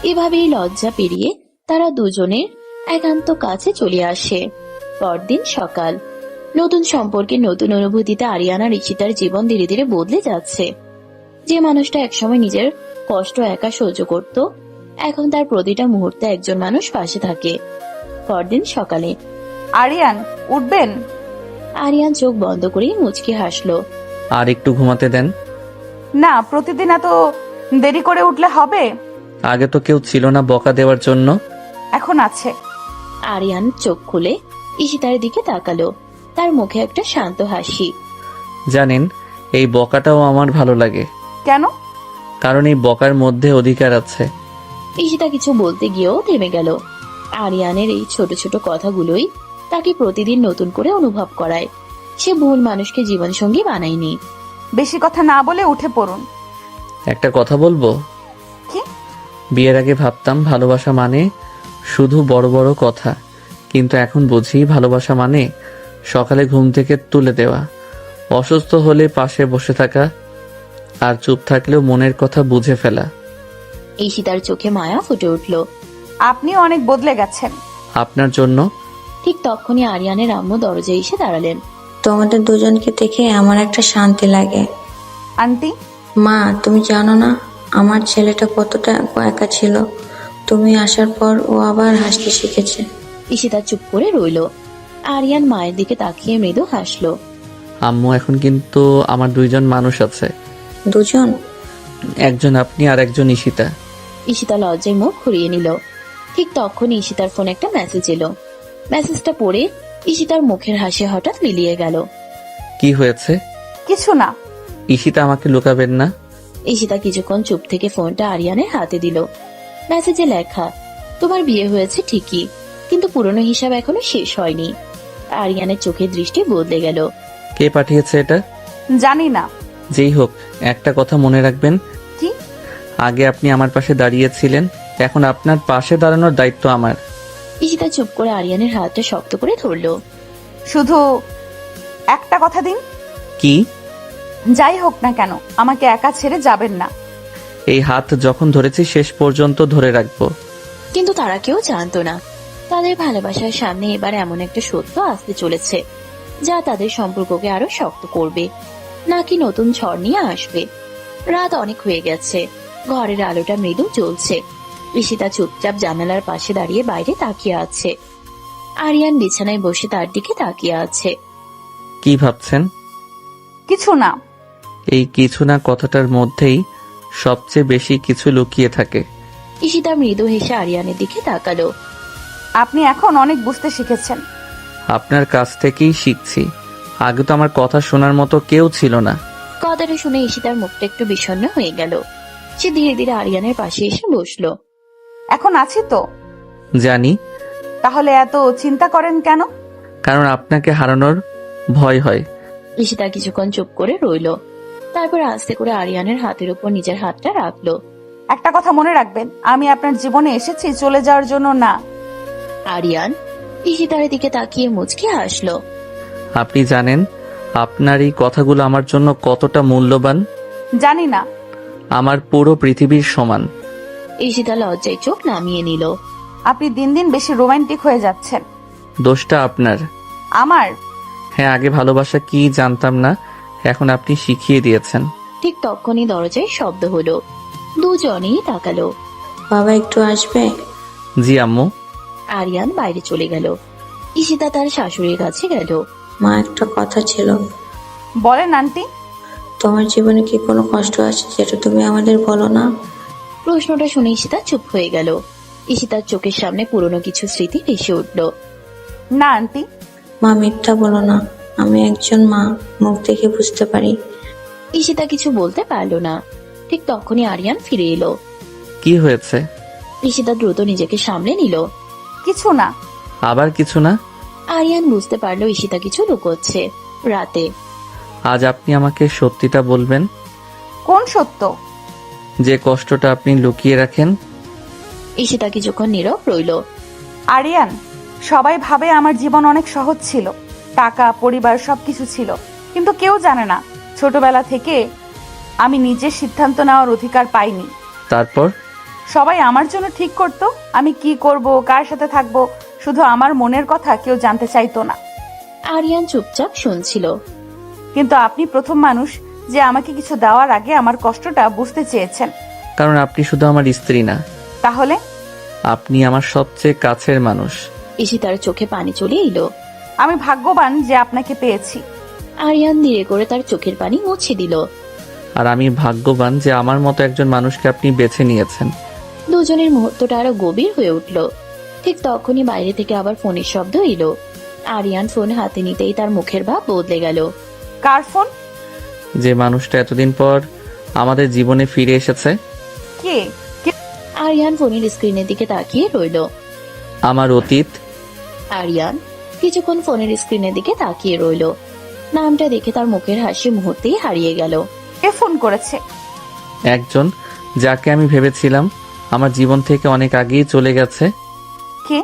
এভাবেই লজ্জা পেরিয়ে তারা দুজনের একান্ত কাছে চলে আসে। পরদিন সকাল। নতুন সম্পর্কে নতুন অনুভূতিতে আরিয়ান আর ঈশিতার জীবন ধীরে ধীরে বদলে যাচ্ছে। যে মানুষটা একসময় নিজের কষ্ট একা সহ্য করত, এখন তার প্রতিটা মুহূর্তে একজন মানুষ পাশে থাকে। পরদিন সকালে আরিয়ান, উঠবেন? আরিয়ান চোখ বন্ধ করেই মুচকি হাসলো। আর একটু ঘুমাতে দেন। না, প্রতিদিন এত দেরি করে উঠলে হবে? আগে তো কেউ ছিল না বকা দেওয়ার জন্য। এখন আছে। আরিয়ান চোখ খুলে ঈশিতার দিকে তাকালো। তার মুখে একটা শান্ত হাসি। জানেন, এই বকাটাও আমার ভালো লাগে, কেন? কারণ এই বকার মধ্যে অধিকার আছে। ঈশিতা কিছু বলতে গিয়েও থেমে গেল। আরিয়ানের এই ছোট ছোট কথাগুলোই তাকে প্রতিদিন নতুন করে অনুভব করায় সে ভুল মানুষকে জীবনসঙ্গী বানায়নি। বেশি কথা না বলে উঠে পড়ুন। একটা কথা বলবো? কি? বিয়ের আগে ভাবতাম ভালোবাসা মানে শুধু বড় বড় কথা, কিন্তু এখন বুঝি ভালোবাসা মানে সকালে ঘুম থেকে তুলে দেওয়া, অসুস্থ হলে পাশে বসে থাকা, আর চুপ থাকলেও মনের কথা বুঝে ফেলা। ঈশিতার চোখে মায়া ফুটে উঠল। আপনি অনেক বদলে গেছেন। আপনার জন্য। ঠিক তখনই আরিয়ানের আম্মু দরজায় এসে দাঁড়ালেন। তোমাদের দুজনকে দেখে আমার একটা শান্তি লাগে। আন্টি, মা, তুমি জানো না আমার ছেলেটা কতটা একা ছিল? তুমি আসার পর ও আবার হাসতে শিখেছে। ঈশিতা চুপ করে রইল। আরিয়ান মায়ের দিকে তাকিয়ে মৃদু হাসলো। আম্মু, এখন কিন্তু আমার দুইজন মানুষ আছে। দুজন? একজন আপনি আর একজন ঈশিতা। ঈশিতা লজ্জায় মুখ ঘুরিয়ে নিল। ঠিক তখনই ঈশিতার ফোনে একটা মেসেজ এলো। মেসেজটা পড়ে ঈশিতার মুখের হাসি হঠাৎ মিলিয়ে গেল। কি হয়েছে? কিছু না। ঈশিতা, আমাকে লুকাবেন না। ঈশিতা কিছুক্ষণ চুপ থেকে ফোনটা আরিয়ানের হাতে দিল। মেসেজে লেখা, তোমার বিয়ে হয়েছে ঠিকই, কিন্তু পুরনো হিসাব এখনো শেষ হয়নি। আরিয়ানের চোখের দৃষ্টি বদলে গেল। কে পাঠিয়েছে এটা? জানি না। যেই হোক, একটা কথা মনে রাখবেন। কি? আগে আপনি আমার পাশে দাঁড়িয়েছিলেন, এখন আপনার পাশে দাঁড়ানোর দায়িত্ব আমার। ঈশিতা চুপ করে আরিয়ানের হাতটা শক্ত করে ধরলো। শুধু একটা কথা দিন। কি? যাই হোক না কেন, আমাকে একা ছেড়ে যাবেন না। এই হাত যখন ধরেছি শেষ পর্যন্ত ধরে রাখবো। কিন্তু তারা কেউ জানতো না তাদের ভালোবাসার সামনে এবার এমন একটা সত্য আসতে চলেছে যা তাদের সম্পর্ককে আরো শক্ত করবে, নাকি নতুন ঝড় নিয়ে আসবে। রাত অনেক হয়ে গেছে। ঘরের আলোটা মৃদু জ্বলছে। ঈশিতা চুপচাপ জানালার পাশে দাঁড়িয়ে বাইরে তাকিয়ে আছে। আরিয়ান বিছানায় বসে তার দিকে তাকিয়ে আছে। কি ভাবছেন? কিছু না। এই কিছু না কথাটার মধ্যেই সবচেয়ে বেশি কিছু লুকিয়ে থাকে। ঈশিতা মৃদু হেসে আরিয়ানের দিকে তাকালো। আপনি এখন অনেক বুঝতে শিখেছেন। আপনার কাছ থেকেই শিখছি। আগে তো আমার কথা শোনার মতো কেউ ছিল না। কথাটা শুনে ঈশিতার মুখটা একটু বিষণ্ণ হয়ে গেল। সে ধীরে ধীরে আরিয়ানের পাশে এসে বসলো। এখন আছি তো। জানি। তাহলে এত চিন্তা করেন কেন? কারণ আপনাকে হারানোর ভয় হয়। ঈশিতা কিছুক্ষণ চুপ করে রইল। তারপর আস্তে করে আরিয়ানের হাতের উপর নিজের হাতটা রাখলো। একটা কথা মনে রাখবেন, আমি আপনার জীবনে এসেছি চলে যাওয়ার জন্য না। আরিয়ান ঈশিতার দিকে তাকিয়ে মুচকি হাসলো। আপনি জানেন আপনার এই কথাগুলো আমার জন্য কতটা মূল্যবান? জানি না। আমার পুরো পৃথিবীর সমান। ঈশিতা লজ্জায় চোখ নামিয়ে নিল। আপনি দিন দিন বেশি রোমান্টিক হয়ে যাচ্ছেন। দোষটা আপনার। আমার? হ্যাঁ, আগে ভালোবাসা কি জানতাম না, এখন আপনি শিখিয়ে দিয়েছেন। ঠিক তখনই দরজায় শব্দ হলো। দুজনেই তাকালো। বাবা একটু আসবে? জি আম্মু। আরিয়ান বাইরে চলে গেল। ঈশিতা তার শাশুড়ির কাছে গেল। মা, একটা কথা ছিল। বলেন আন্টি। তোমার জীবনে কি কোনো কষ্ট আছে যেটা তুমি আমাদের বলো না? প্রশ্নটা শুনে ঈশিতা চুপ হয়ে গেল। ঈশিতার চোখের সামনে পুরনো কিছু স্মৃতি ভেসে উঠল। না আন্টি। মা, মিথ্যা বলো না। আমি একজন মা, মুখ দেখে বুঝতে পারি। ঈশিতা কিছু বলতে পারলো না। ঠিক তখনই আরিয়ান ফিরে এলো। কি হয়েছে? ঈশিতা দ্রুত নিজেকে সামলে নিল। কিছু না। আবার কিছু না? আরিয়ান বুঝতে পারলো ঈশিতা কিছু লুকোচ্ছে। রাতে আজ আপনি আমাকে সত্যিটা বলবেন? কোন সত্য? যে কষ্টটা আপনি লুকিয়ে রাখেন। ঈশিতা কিছুক্ষণ নীরব রইল। আরিয়ান, সবাই ভাবে আমার জীবন অনেক সহজ ছিল, টাকা পরিবার সবকিছু ছিল, কিন্তু কেউ জানে না ছোটবেলা থেকে আমি নিজের সিদ্ধান্ত নেওয়ার অধিকার পাইনি। তারপর সবাই আমার জন্য ঠিক করতো আমি কি করব, কার সাথে থাকবো, শুধু আমার মনের কথা কেউ জানতে চাইতো না। আরিয়ান চুপচাপ শুনছিল। কিন্তু আপনি প্রথম মানুষ যে আমাকে কিছু দেওয়ার আগে আমার কষ্টটা বুঝতে চেয়েছেন। কারণ আপনি শুধু আমার স্ত্রী না, তাহলে আপনি আমার সবচেয়ে কাছের মানুষ। ঈশিতার চোখে পানি চলে এলো। আমি ভাগ্যবান যে আপনাকে পেয়েছি। আরিয়ান ধীরে করে তার চোখের পানি মুছে দিল। আর আমি ভাগ্যবান যে আমার মতো একজন মানুষকে আপনি বেছে নিয়েছেন। দুজনের মুহূর্তটা আরো গভীর হয়ে উঠল। ঠিক তখনই বাইরে থেকে আবার ফোনের শব্দ এলো। আরিয়ান ফোন হাতে নিতেই তার মুখের ভাব বদলে গেল। কার ফোন? যে মানুষটা এতদিন পর আমাদের জীবনে ফিরে এসেছে। কে? আরিয়ান ফোনের স্ক্রিনের দিকে তাকিয়ে রইল। আমার অতীত। আরিয়ান কিছুক্ষণ ফোনের স্ক্রিনের দিকে তাকিয়ে রইল। নামটা দেখে তার মুখের হাসি মুহূর্তেই হারিয়ে গেল। কে ফোন করেছে? একজন যাকে আমি ভেবেছিলাম আমার জীবন থেকে অনেক আগেই চলে গেছে। কে?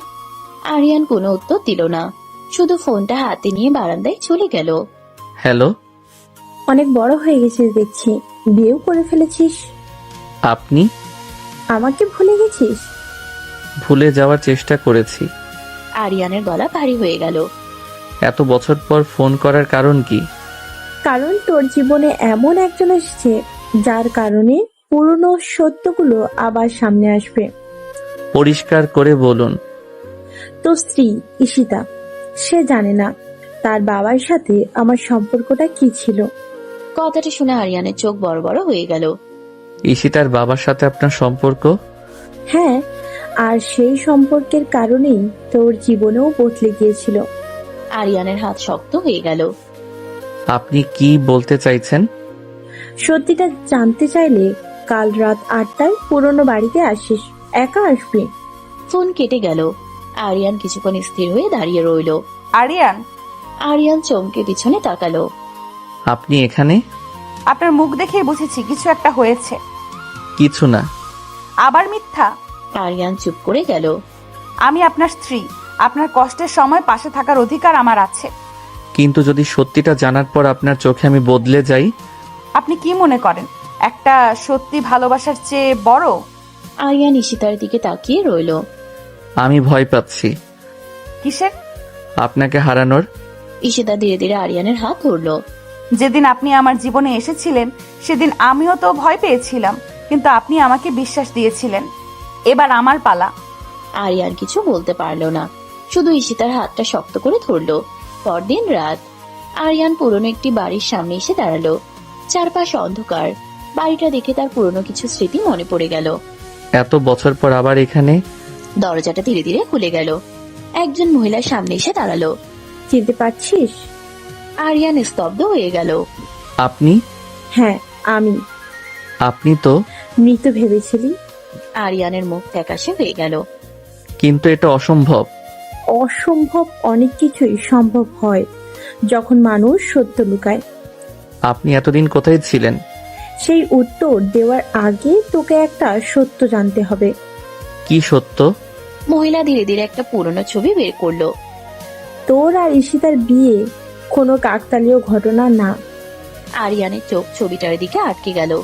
আরিয়ান কোনো উত্তর দিল না, শুধু ফোনটা হাতে নিয়ে বারান্দায় চলে গেল। হ্যালো। অনেক বড় হয়ে গেছিস দেখছি, বিয়েও করে ফেলেছিস। আপনি আমাকে ভুলে গেছিস? ভুলে যাওয়ার চেষ্টা করেছি। আরিয়ানের গলা ভারী হয়ে গেল। এত বছর পর ফোন করার কারণ কি? কারণ তোর জীবনে এমন একজন এসেছে যার কারণে পুরনো সত্যগুলো আবার সামনে আসবে। পরিষ্কার করে বলুন। তোর স্ত্রী ঈশিতা, সে জানে না তার বাবার সাথে আমার সম্পর্কটা কি ছিল। কথাটা শুনে আরিয়ানের চোখ বড় বড় হয়ে গেল। ঈশিতার বাবার সাথে আপনার সম্পর্ক? হ্যাঁ, আর সেই সম্পর্কের কারণেই তোর জীবনেও বদলে গিয়েছিল। আরিয়ানের হাত শক্ত হয়ে গেল। আপনি কি বলতে চাইছেন? সত্যিটা জানতে চাইলে কাল রাত 8টায় পুরনো বাড়িতে আসিস। একা আসবি? ফোন কেটে গেল। আরিয়ান কিছুক্ষণ স্থির হয়ে দাঁড়িয়ে রইল। আরিয়ান? আরিয়ান চমকে পিছনে তাকালো। আপনি এখানে? আপনার মুখ দেখেই বুঝেছি কিছু একটা হয়েছে। কিছু না। আবার মিথ্যা? আরিয়ান চুপ করে গেল। আমি আপনার স্ত্রী, আপনার কষ্টের সময় পাশে থাকার অধিকার আমার আছে। কিন্তু যদি সত্যিটা জানার পর আপনার চোখে আমি বদলে যাই? আপনি কি মনে করেন একটা সত্যি ভালোবাসার চেয়ে বড়? আরিয়ান ঈশিতার দিকে তাকিয়ে রইল। আমি ভয় পাচ্ছি। কিসের? আপনাকে হারানোর। ঈশিতা ধীরে ধীরে আরিয়ানের হাত ধরল। যেদিন আপনি আমার জীবনে এসেছিলেন সেদিন আমিও তো ভয় পেয়েছিলাম, কিন্তু আপনি আমাকে বিশ্বাস দিয়েছিলেন। এবার আমার পালা। আরিয়ান কিছু বলতে পারল না, শুধু ঈশিতার হাতটা শক্ত করে ধরল। পরদিন রাত আরিয়ান পুরনো একটি বাড়ির সামনে এসে দাঁড়ালো। চারপাশ অন্ধকার। বাড়িটা দেখে তার পুরনো কিছু স্মৃতি মনে পড়ে গেল। এত বছর পর আবার এখানে? দরজাটা ধীরে ধীরে খুলে গেল। একজন মহিলার সামনে এসে দাঁড়ালো। চিনতে পারছিস? আরিয়ান স্তব্ধ হয়ে গেল। আপনি? হ্যাঁ, আমি। আপনি তো মৃত ভেবেছিলি? আরিয়ানের মুখ ফ্যাকাশে হয়ে গেল। কিন্তু এটা অসম্ভব। অসম্ভব অনেক কিছুই সম্ভব হয় যখন মানুষ সত্য লুকায়। আপনি এতদিন কোথায় ছিলেন? সেই উত্তর দেওয়ার আগে তোকে একটা সত্য জানতে হবে। কি সত্য? মহিলা ধীরে ধীরে একটা পুরনো ছবি বের করলো। তোর আর ঈশিতার বিয়ে কোনো কাকতালীয় ঘটনা না। আরিয়ানের চোখ ছবিটার দিকে আটকে গেল।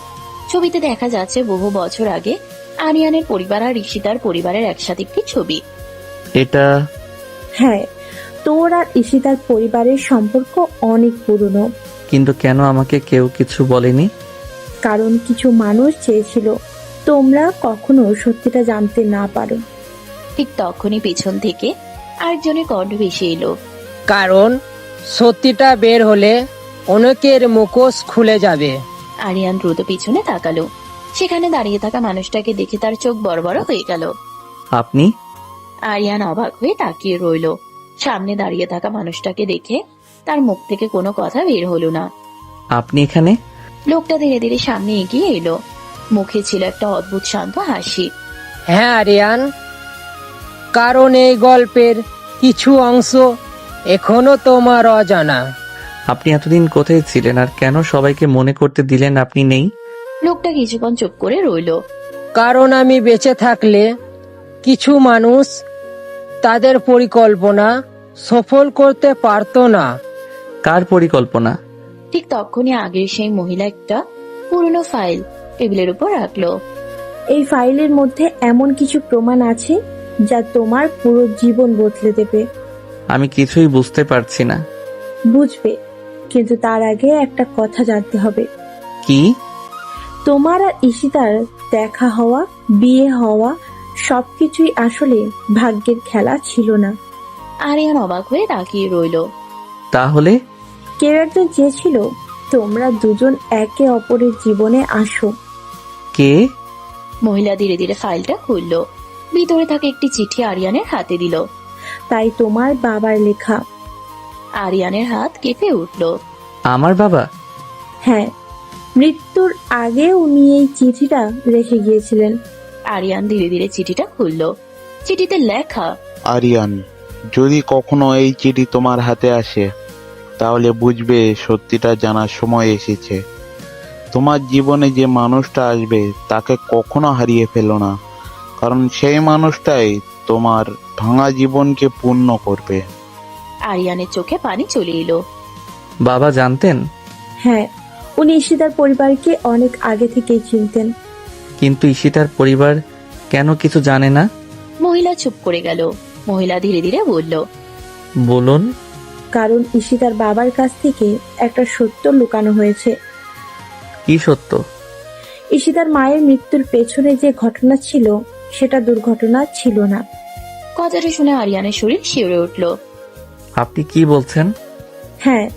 ছবিতে দেখা যাচ্ছে বহু বছর আগে আরিয়ানের পরিবার আর ঈশিতার পরিবারের একসাথে একটি ছবি। এটা? হ্যাঁ, তোর আর ঈশিতার পরিবারের সম্পর্ক অনেক পুরনো। কিন্তু কেন আমাকে কেউ কিছু বলেনি? কারণ কিছু মানুষ চেয়েছিল তোমরা কখনো সত্যিটা জানতে না পারো। ঠিক তখনই পেছন থেকে আরেকজনের কণ্ঠ ভেসে এলো। কারণ সত্যিটা বের হলে অনেকের মুখোশ খুলে যাবে। আরিয়ান দ্রুত পিছনে তাকালো। সেখানে দাঁড়িয়ে থাকা মানুষটাকে দেখে তার চোখ বড় বড় হয়ে গেল। আপনি? আরিয়ান অবাক হয়ে তাকিয়ে রইল। সামনে দাঁড়িয়ে থাকা মানুষটাকে দেখে তার মুখ থেকে কোনো কথা বের হলো না। আপনি এখানে? লোকটা ধীরে ধীরে সামনে এগিয়ে এলো। মুখে ছিল একটা অদ্ভুত শান্ত হাসি। হ্যাঁ আরিয়ান, কারণ এই গল্পের কিছু অংশ এখনো তোমার অজানা। আপনি এতদিন কোথায় ছিলেন আর কেন সবাইকে মনে করতে দিলেন আপনি নেই? লোকটা কিছুক্ষণ চুপ করে রইল। কারণ আমি বেঁচে থাকলে কিছু মানুষ তাদের পরিকল্পনা সফল করতে পারতো না। কার পরিকল্পনা? ঠিক তখনই আগের সেই মহিলা একটা পুরনো ফাইল টেবিলের উপর রাখলো। এই ফাইলের মধ্যে এমন কিছু প্রমাণ আছে যা তোমার পুরো জীবন বদলে দেবে। আমি কিছুই বুঝতে পারছি না। বুঝবে, কিন্তু তার আগে একটা কথা জানতে হবে। কি? তোমার আর ঈশিতার দেখা হওয়া, বিয়ে হওয়া সবকিছুই আসলে ভাগ্যের খেলা ছিল না। আরিয়ান অবাক হয়ে তাকিয়ে রইলো। তাহলে? কেউ একজন চেয়েছিল তোমরা দুজন একে অপরের জীবনে আসো। কে? মহিলা ধীরে ধীরে ফাইলটা খুললো। ভিতরে থাকা একটি চিঠি আরিয়ানের হাতে দিল। তাই তোমার বাবার লেখা। আরিয়ানের হাত কেঁপে উঠল। আমার বাবা? হ্যাঁ, মৃত্যুর আগে উনি এই চিঠিটা রেখে গিয়েছিলেন। আরিয়ান ধীরে ধীরে চিঠিটা খুললো। চিঠিতে লেখা, আরিয়ান, যদি কখনো এই চিঠি তোমার হাতে আসে তাহলে বুঝবে সত্যিটা জানার সময় এসেছে। তোমার জীবনে যে মানুষটা আসবে তাকে কখনো হারিয়ে ফেলো না, কারণ সেই মানুষটাই তোমার ভাঙা জীবনকে পূর্ণ করবে। আরিয়ানের চোখে পানি চলে এলো। বাবা জানতেন? হ্যাঁ, উনি ঈশিতার পরিবারকে অনেক আগে থেকেই চিনতেন। কিন্তু ঈশিতার পরিবার কেন কিছু জানে না? মহিলা চুপ করে গেল। মহিলা ধীরে ধীরে বলল, বলুন। কারণ ঈশিতার বাবার কাছ থেকে একটা সত্য লুকানো হয়েছে। কি সত্য? ঈশিতার মায়ের মৃত্যুর পেছনে যে ঘটনা ছিল সেটা দুর্ঘটনা ছিল না। কথাটা শুনে আরিয়ানের শরীর শিউরে উঠল। আপনি কি বলছেন? হ্যাঁ,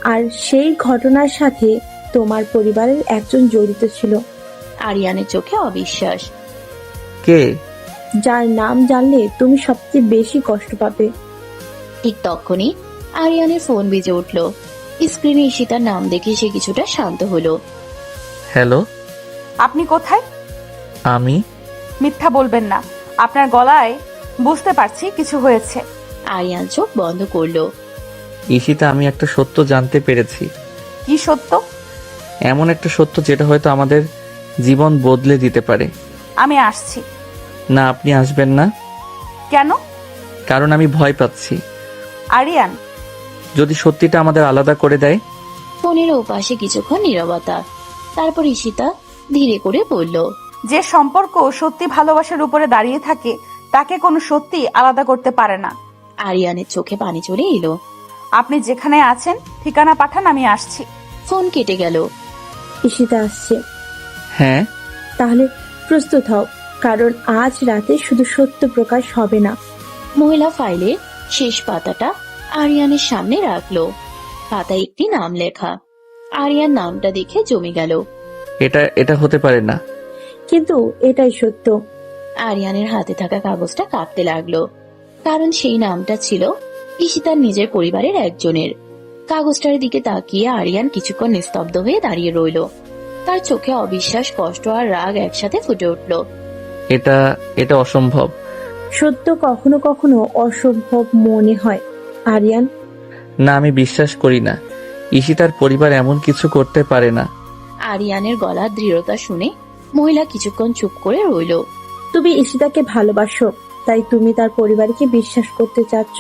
আর সেই ঘটনার সাথে তোমার পরিবারের একজন জড়িত ছিল। আরিয়ানের চোখে অবিশ্বাস। কে? যার নাম জানলে তুমি সবচেয়ে বেশি কষ্ট পাবে। ঠিক তখনই আরিয়ানের ফোন বেজে উঠল। স্ক্রিনে ঈশিতার নাম দেখে সে কিছুটা শান্ত হলো। হ্যালো। আপনি কোথায়? আমি? মিথ্যা বলবেন না, আপনার গলায় বুঝতে পারছি কিছু হয়েছে। আরিয়ান চোখ বন্ধ করলো। ঈশিতা, আমি একটা সত্য জানতে পেরেছি। কি সত্য? এমন একটা সত্য যেটা হয়তো আমাদের জীবন বদলে দিতে পারে। আমি আসছি। না, আপনি আসবেন না। কেন? কারণ আমি ভয় পাচ্ছি। আরিয়ান, যদি সত্যিটা আমাদের আলাদা করে দেয়। ফোনের ওপাশে কিছুক্ষণ নীরবতা। তারপর ঈশিতা ধীরে করে বলল, যে সম্পর্ক সত্যি ভালোবাসার উপরে দাঁড়িয়ে থাকে তাকে কোনো সত্যি আলাদা করতে পারে না। আরিয়ানের চোখে পানি চলে এলো। আপনি যেখানে আছেন ঠিকানা পাঠান, আমি আসছি। ফোন কেটে গেল। ঈশিতা আসছে। হ্যাঁ। তাহলে প্রস্তুত হও, কারণ আজ রাতে শুধু সত্য প্রকাশ হবে না। মহিলা ফাইলের শেষ পাতাটা আরিয়ানের সামনে রাখলো। পাতায় একটি নাম লেখা। আরিয়ান নামটা দেখে জমে গেল। এটা হতে পারে না। কিন্তু এটাই সত্য। আরিয়ানের হাতে থাকা কাগজটা কাঁপতে লাগলো, কারণ সেই নামটা ছিল ঈশিতার নিজের পরিবারের একজনের। কাগজটার দিকে তাকিয়ে আরিয়ান কিছুক্ষণ নিস্তব্ধ হয়ে দাঁড়িয়ে রইল। তার চোখে অবিশ্বাস, কষ্ট আর রাগ একসাথে ফুটে উঠল। এটা অসম্ভব। সত্য কখনো কখনো অসম্ভব মনে হয় আরিয়ান। না, আমি বিশ্বাস করি না। ঈশিতার পরিবার এমন কিছু করতে পারে না। আরিয়ানের গলার দৃঢ়তা শুনে মহিলা কিছুক্ষণ চুপ করে রইল। তুমি ঈশিতাকে ভালোবাসো, তাই তুমি তার পরিবারকে বিশ্বাস করতে চাচ্ছ,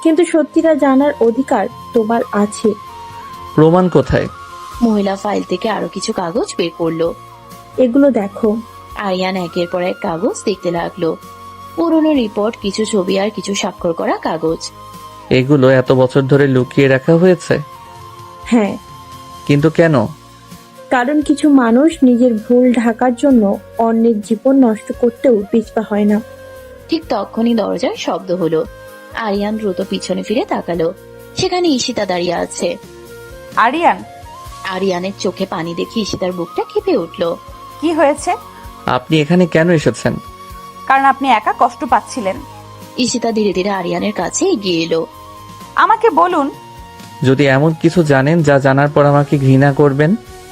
কিন্তু সত্যিটা জানার অধিকার তোমার আছে। প্রমাণ কোথায়? মহিলা ফাইল থেকে আরো কিছু কাগজ বের করলো। এগুলো দেখো। আরিয়ান একের পর এক কাগজ দেখতে লাগলো। পুরনো রিপোর্ট, কিছু ছবি আর কিছু স্বাক্ষর করা কাগজ। এগুলো এত বছর ধরে লুকিয়ে রাখা হয়েছে? হ্যাঁ। কিন্তু কেন? কারণ কিছু মানুষ নিজের ভুল ঢাকার জন্য অন্যের জীবন নষ্ট করতেও পিছপা হয় না। ঠিক তখনই দরজার শব্দ হলো। আরিয়ান দ্রুত পিছনে ফিরে তাকালো। সেখানে ঈশিতা দাঁড়িয়ে আছে। আরিয়ান। আরিয়ানের চোখে পানি দেখে ঈশিতার বুকটা কেঁপে উঠল। কি হয়েছে? আপনি এখানে কেন এসেছেন? কারণ আপনি একা কষ্ট পাচ্ছিলেন। ঈশিতা ধীরে ধীরে আরিয়ানের কাছে এগিয়ে এলো। আমাকে বলুন, যদি এমন কিছু জানেন যা জানার পর আমাকে ঘৃণা করবেন।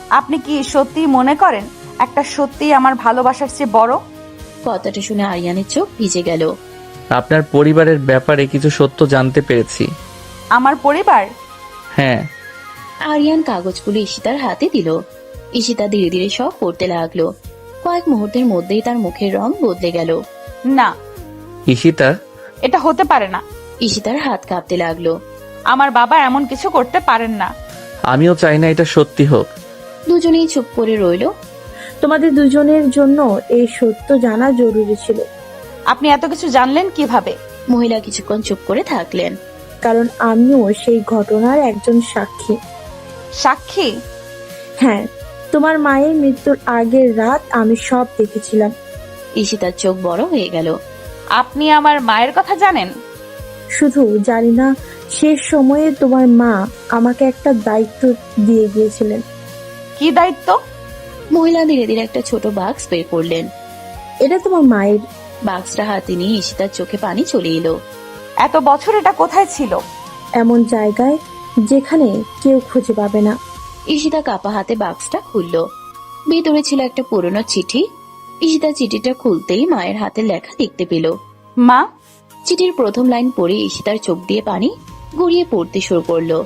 আপনি কি সত্যি মনে করেন একটা সত্যি আমার ভালোবাসার চেয়ে বড়? কথাটা শুনে আরিয়ানের চোখ ভিজে গেল। আপনার পরিবারের ব্যাপারে কিছু সত্য জানতে পেরেছি। আমার পরিবার? হ্যাঁ। আরিয়ান কাগজগুলো ঈশিতার হাতে দিল। ঈশিতা ধীরে ধীরে সব পড়তে লাগলো। কয়েক মুহূর্তের মধ্যেই তার মুখের রং বদলে গেল। না। ঈশিতা, এটা হতে পারে না। ঈশিতার হাত কাঁপতে লাগলো। আমার বাবা এমন কিছু করতে পারেন না। আমিও চাই না এটা সত্যি হোক, দুজনেই চুপ করে রইল। তোমাদের দুজনের জন্য এই সত্য জানা জরুরি ছিল। আপনি এত কিছু জানলেন কিভাবে? মহিলা কিছুক্ষণ চুপ করে থাকলেন। কারণ আমিও সেই ঘটনার একজন সাক্ষী। সাক্ষী? হ্যাঁ, তোমার মায়ের মৃত্যুর আগের রাত আমি সব দেখেছিলাম। ঈশিতার চোখ বড় হয়ে গেল। আপনি আমার মায়ের কথা জানেন? শুধু জানি না, শেষ সময়ে তোমার মা আমাকে একটা দায়িত্ব দিয়ে গিয়েছিলেন। কি দায়িত্ব? মহিলা ধীরে ধীরে একটা ছোট বাক্স বের করলেন। এটা তোমার মায়ের। বাক্সটা হাতে নিয়ে ঈশিতার চোখে পানি চলে এলো। এত বছর এটা কোথায় ছিল? এমন জায়গায় যেখানে কেউ খুঁজে পাবে না। ঈশিতা কাপা হাতে বাক্সটা খুলল। ভিতরে ছিল একটা পুরনো চিঠি। ঈশিতা চিঠিটা খুলতেই মায়ের হাতে লেখা দেখতে পেল। মা? চিঠির প্রথম লাইন পড়ে ঈশিতার চোখ দিয়ে পানি গড়িয়ে পড়তে শুরু করলো।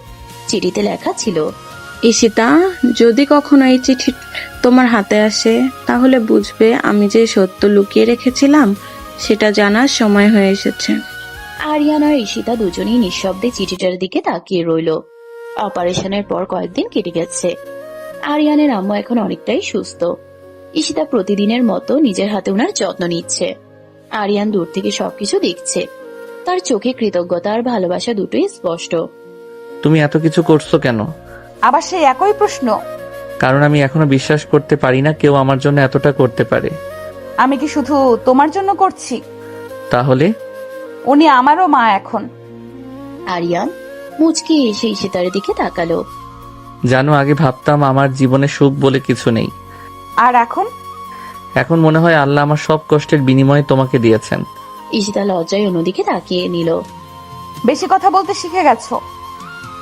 চিঠিতে লেখা ছিল, ঈশিতা, যদি কখনো এই চিঠি তোমার হাতে আসে তাহলে বুঝবে আমি যে সত্য লুকিয়ে রেখেছিলাম সেটা জানার সময় হয়ে এসেছে। আরিয়ান আর ঈশিতা দুজনেই নিঃশব্দে চিঠিটার দিকে তাকিয়ে রইল। অপারেশনের পর কয়েকদিন কেটে গেছে। আরিয়ানের আম্মু এখন অনেকটাই সুস্থ। ঈশিতা প্রতিদিনের মতো নিজের হাতে ওনার যত্ন নিচ্ছে। আরিয়ান দূর থেকে সবকিছু দেখছে। তার চোখে কৃতজ্ঞতা আর ভালোবাসা দুটোই স্পষ্ট। তুমি এত কিছু করছো কেন? আবার সেই একই প্রশ্ন? কারণ আমি এখনো বিশ্বাস করতে পারি না কেউ আমার জন্য এতটা করতে পারে। আমি কি শুধু তোমার জন্য করছি? তাহলে? উনি আমারও মা এখন। আরিয়ান মুচকি এসে ঈশিতার দিকে তাকালো। জানো, আগে ভাবতাম আমার জীবনে সুখ বলে কিছু নেই। আর এখন? এখন মনে হয় আল্লাহ আমার সব কষ্টের বিনিময়ে তোমাকে দিয়েছেন। ঈশিতা লজ্জায় অন্যদিকে তাকিয়ে নিল। বেশি কথা বলতে শিখে গেছো?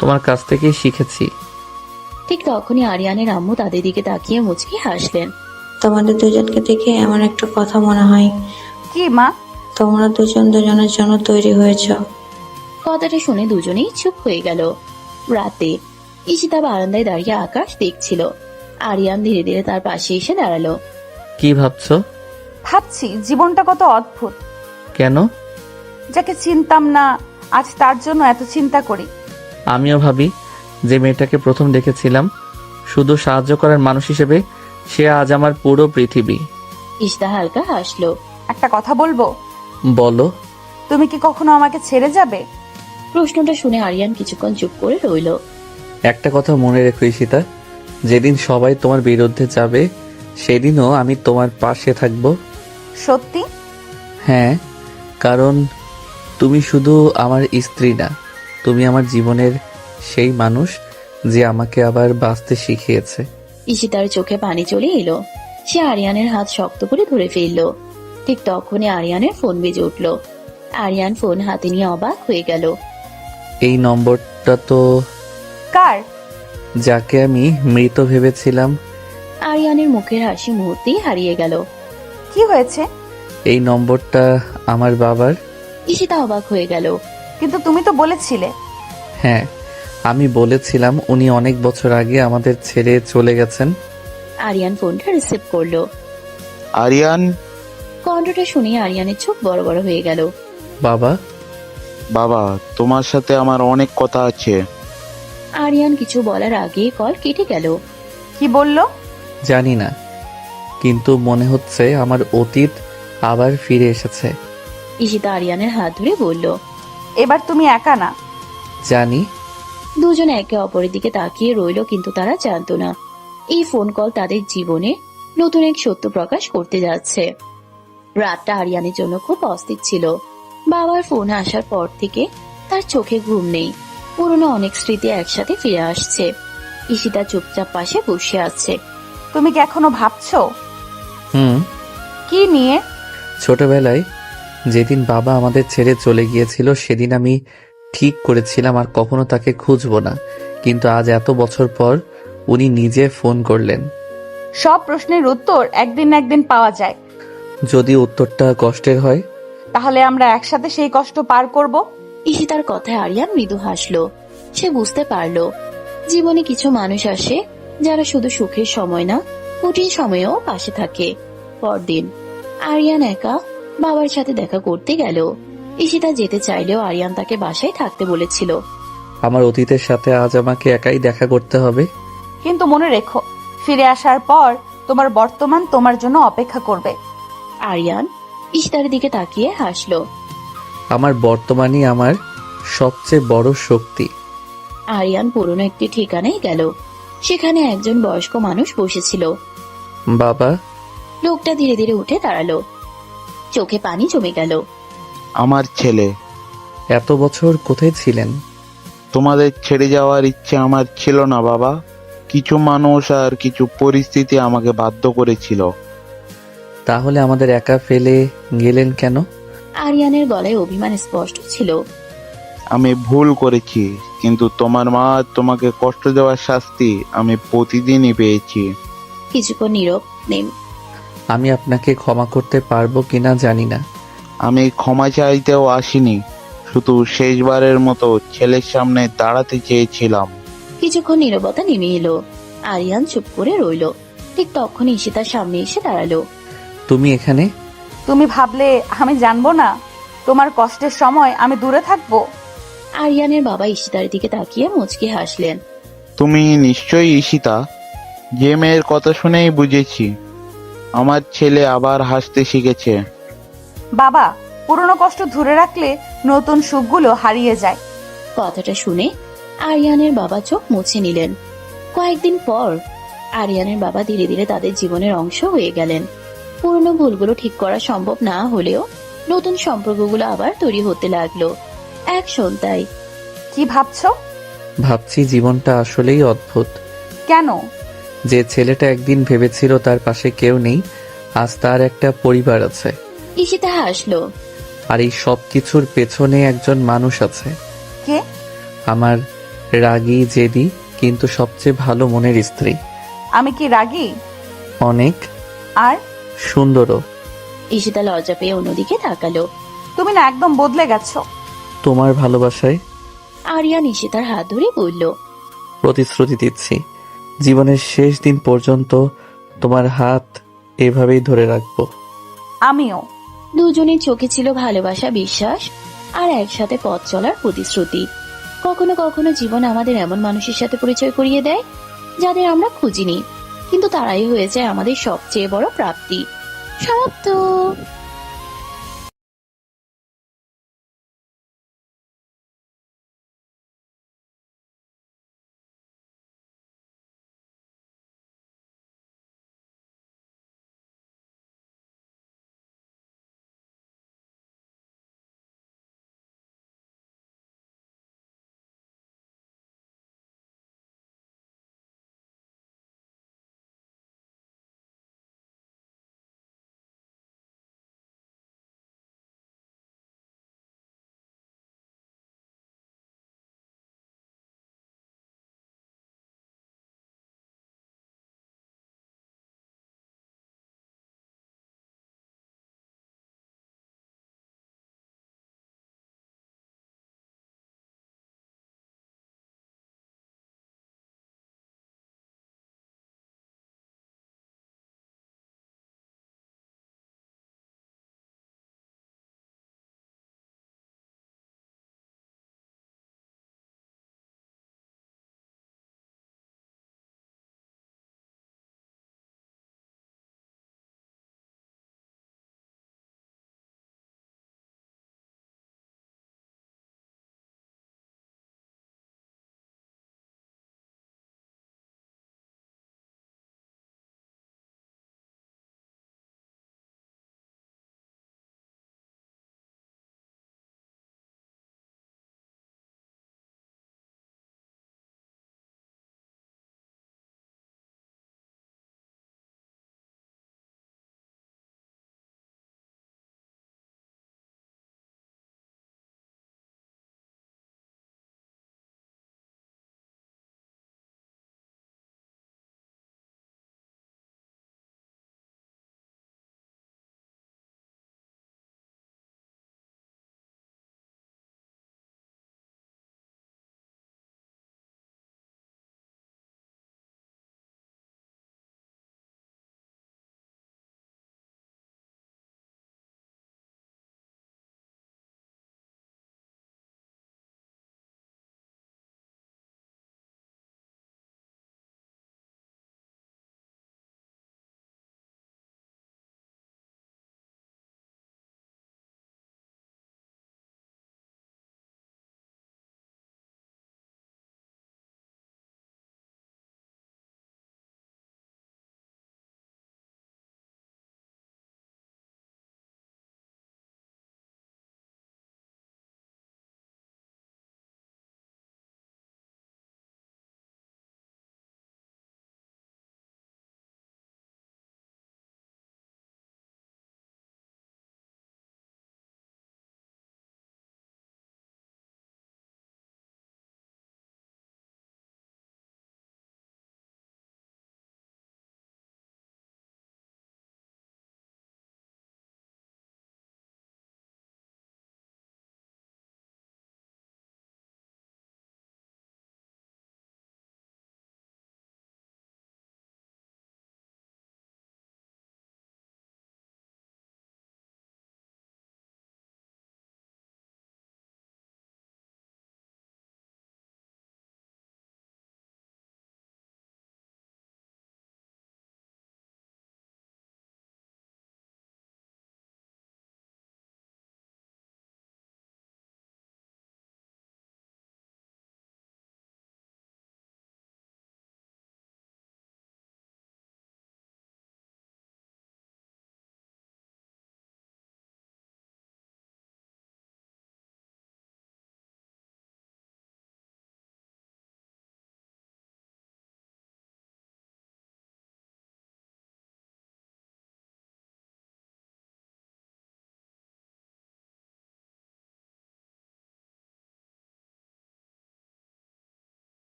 তোমার কাছ থেকেই শিখেছি। ঠিক তখনই আরিয়ানের আম্মু তাদের দিকে তাকিয়ে মুচকি হাসলেন। তোমাদের দুজনকে দেখে এমন একটা কথা মনে হয়। কি মা? তোমরা দুজন দুজনের জন্য তৈরি হয়েছ। কথাটা শুনে দুজনেই চুপ হয়ে গেল। রাতে ঈশিতা বারান্দায় দাঁড়িয়ে আকাশ দেখছিল। আরিয়ান ধীরে ধীরে তার পাশে এসে দাঁড়ালো। কি ভাবছো? ভাবছি জীবনটা কত অদ্ভুত। কেন? যাকে চিনতাম না আজ তার জন্য এত চিন্তা করি। আমিও ভাবি, যে মেয়েটাকে প্রথম দেখেছিলাম শুধু সাহায্য করার মানুষ হিসেবে, সে আজ আমার পুরো পৃথিবী। ঈশিতা হালকা হাসলো। একটা কথা বলবো? বলো। তুমি কি কখনো আমাকে ছেড়ে যাবে? প্রশ্নটা শুনে আরিয়ান কিছুক্ষণ চুপ করে রইল। একটা কথা মনে রেখো ঈশিতা, যেদিন সবাই তোমার বিরুদ্ধে যাবে সেদিনও আমি তোমার পাশে থাকব। সত্যি? হ্যাঁ, কারণ তুমি শুধু আমার স্ত্রী না, তুমি আমার জীবনের সেই মানুষ যে আমাকে আবার বাঁচতে শিখিয়েছে। ঈশিতার চোখে পানি চলে এলো। সে আরিয়ানের হাত শক্ত করে ধরে ফেলল। ঠিক তখনই আরিয়ানের ফোন বেজে উঠল। আরিয়ান ফোন হাতে নিয়ে অবাক হয়ে গেল। এই নম্বরটা তো কার? যাকে আমি মৃত ভেবেছিলাম। আরিয়ানের মুখের হাসি মুহূর্তেই হারিয়ে গেল। কি হয়েছে? এই নম্বরটা আমার বাবার। ঈশিতা অবাক হয়ে গেল। কিন্তু তুমি তো বলেছিলে। হ্যাঁ, আমি বলেছিলাম উনি অনেক বছর আগে আমাদের ছেড়ে চলে গেছেন। আরিয়ান ফোনটা রিসিভ করলো। আরিয়ান? কণ্ঠটা শুনে আরিয়ানের চোখ বড় বড় হয়ে গেল। বাবা? বাবা, তোমার সাথে আমার অনেক কথা আছে। আরিয়ান কিছু বলার আগে কল কেটে গেল। কি বললো? জানি না, কিন্তু মনে হচ্ছে আমার অতীত আবার ফিরে এসেছে। ঈশিতা আরিয়ানের হাত ধরে বলল, এবার তুমি একা না। জানি। দুজন একে অপরের দিকে তাকিয়ে রইল, কিন্তু তারা জানতো না এই ফোন কল তাদের জীবনে নতুন এক সত্য প্রকাশ করতে যাচ্ছে। রাতটা আরিয়ানের জন্য খুব অস্থির ছিল। বাবার ফোন আসার পর থেকে তার চোখে ঘুম নেই। পুরনো অনেক স্মৃতি একসাথে ফিরে আসছে। ঈশিতা চুপচাপ পাশে বসে আছে। তুমি কি এখনো ভাবছো? কি নিয়ে? ছোটবেলায় যেদিন বাবা আমাদের ছেড়ে চলে গিয়েছিল সেদিন আমি ঠিক করেছিলাম আর কখনো তাকে খুঁজবো না, কিন্তু আজ এত বছর পর উনি নিজে ফোন করলেন। সব প্রশ্নের উত্তর একদিন না একদিন পাওয়া যায়। যদি উত্তরটা কষ্টের হয়, তাহলে আমরা একসাথে সেই কষ্ট পার করব। ঈশিতার কথায় আরিয়ান মৃদু হাসলো। সে বুঝতে পারলো জীবনে কিছু মানুষ আসে যারা শুধু সুখের সময় না, কঠিন সময়েও পাশে থাকে। পরদিন আরিয়ান একা বাবার সাথে দেখা করতে গেল। ঈশিতা যেতে চাইলেও আরিয়ান তাকে বাসায় থাকতে বলেছিল। আমার অতীতের সাথে আজ আমাকে একাই দেখা করতে হবে। কিন্তু মনে রেখো, ফিরে আসার পর তোমার বর্তমান তোমার জন্য অপেক্ষা করবে। আরিয়ান ঈশিতার দিকে তাকিয়ে হাসলো। আমার বর্তমানই আমার সবচেয়ে বড় শক্তি। আরিয়ান পুরনো একটি ঠিকানায় গেল। সেখানে একজন বয়স্ক মানুষ বসেছিল। বাবা। লোকটা ধীরে ধীরে উঠে দাঁড়ালো, চোখে পানি জমে গেল। আমার ছেলে। এত বছর কোথায় ছিলেন? তোমাদের ছেড়ে যাওয়ার ইচ্ছে আমার ছিল না বাবা। কিছু মানুষ আর কিছু পরিস্থিতি আমাকে বাধ্য করেছিল। তাহলে আমাদের একা ফেলে গেলেন কেন? আরিয়ানের গলায় অভিমান স্পষ্ট ছিল। আমি ভুল করেছি, কিন্তু তোমার মা তোমাকে কষ্ট দেওয়ার শাস্তি আমি প্রতিদিনই পেয়েছি। কিছুক্ষণ নীরব নেম। আমি আপনাকে ক্ষমা করতে পারবো কিনা জানি না। আমি ক্ষমা চাইতেও আসিনি, শুধু শেষবারের মতো ছেলের সামনে দাঁড়াতে চেয়েছিলাম। কিছুক্ষণ নীরবতা নেমে এলো। আরিয়ান চুপ করে রইল। ঠিক তখনই ঈশিতার সামনে এসে দাঁড়ালো। তুমি এখানে? তুমি ভাবলে আমি জানবো না? তোমার কষ্টের সময় আমি দূরে থাকবো? আরিয়ানের বাবা ঈশিতার দিকে তাকিয়ে মুচকি হাসলেন। তুমি নিশ্চয়ই ঈশিতা, যে মেয়ের কথা শুনেই বুঝেছি আমার ছেলে আবার হাসতে শিখেছে। বাবা, পুরনো কষ্ট ধরে রাখলে নতুন সুখগুলো হারিয়ে যায়। কথাটা শুনে আরিয়ানের বাবা চোখ মুছে নিলেন। কয়েকদিন পর আরিয়ানের বাবা ধীরে ধীরে তাদের জীবনের অংশ হয়ে গেলেন। পুরনো ভুলগুলো ঠিক করা সম্ভব না হলেও নতুন সম্পর্কগুলো আবার তৈরি হতে লাগলো এক সন্ধ্যায়। কি ভাবছো? ভাবছি জীবনটা আসলেই অদ্ভুত। কেন? যে ছেলেটা একদিন ভেবেছিল তার পাশে কেউ নেই, আজ তার একটা পরিবার আছে। ঈশিতা হাসলো। আর এই সব কিছুর পেছনে একজন মানুষ আছে। কে? আমার রাগী, জেদি, কিন্তু সবচেয়ে ভালো মনের স্ত্রী। আমি কি রাগী? অনেক। আর সুন্দরও। ঈশিতা লজ্জা পেয়ে অন্যদিকে তাকালো। তুমি না একদম বদলে গেছো। তোমার ভালোবাসায়। আরিয়ান ঈশিতার হাত ধরে বলল, প্রতিশ্রুতি দিচ্ছি জীবনের শেষ দিন পর্যন্ত তোমার হাত এভাবেই ধরে রাখবো। আমিও। দুজনের চোখে ছিল ভালোবাসা, বিশ্বাস আর একসাথে পথ চলার প্রতিশ্রুতি। কখনো কখনো জীবন আমাদের এমন মানুষের সাথে পরিচয় করিয়ে দেয় যাদের আমরা খুঁজিনি, কিন্তু তারাই হয়ে যায় আমাদের সবচেয়ে বড় প্রাপ্তি। সমাপ্ত।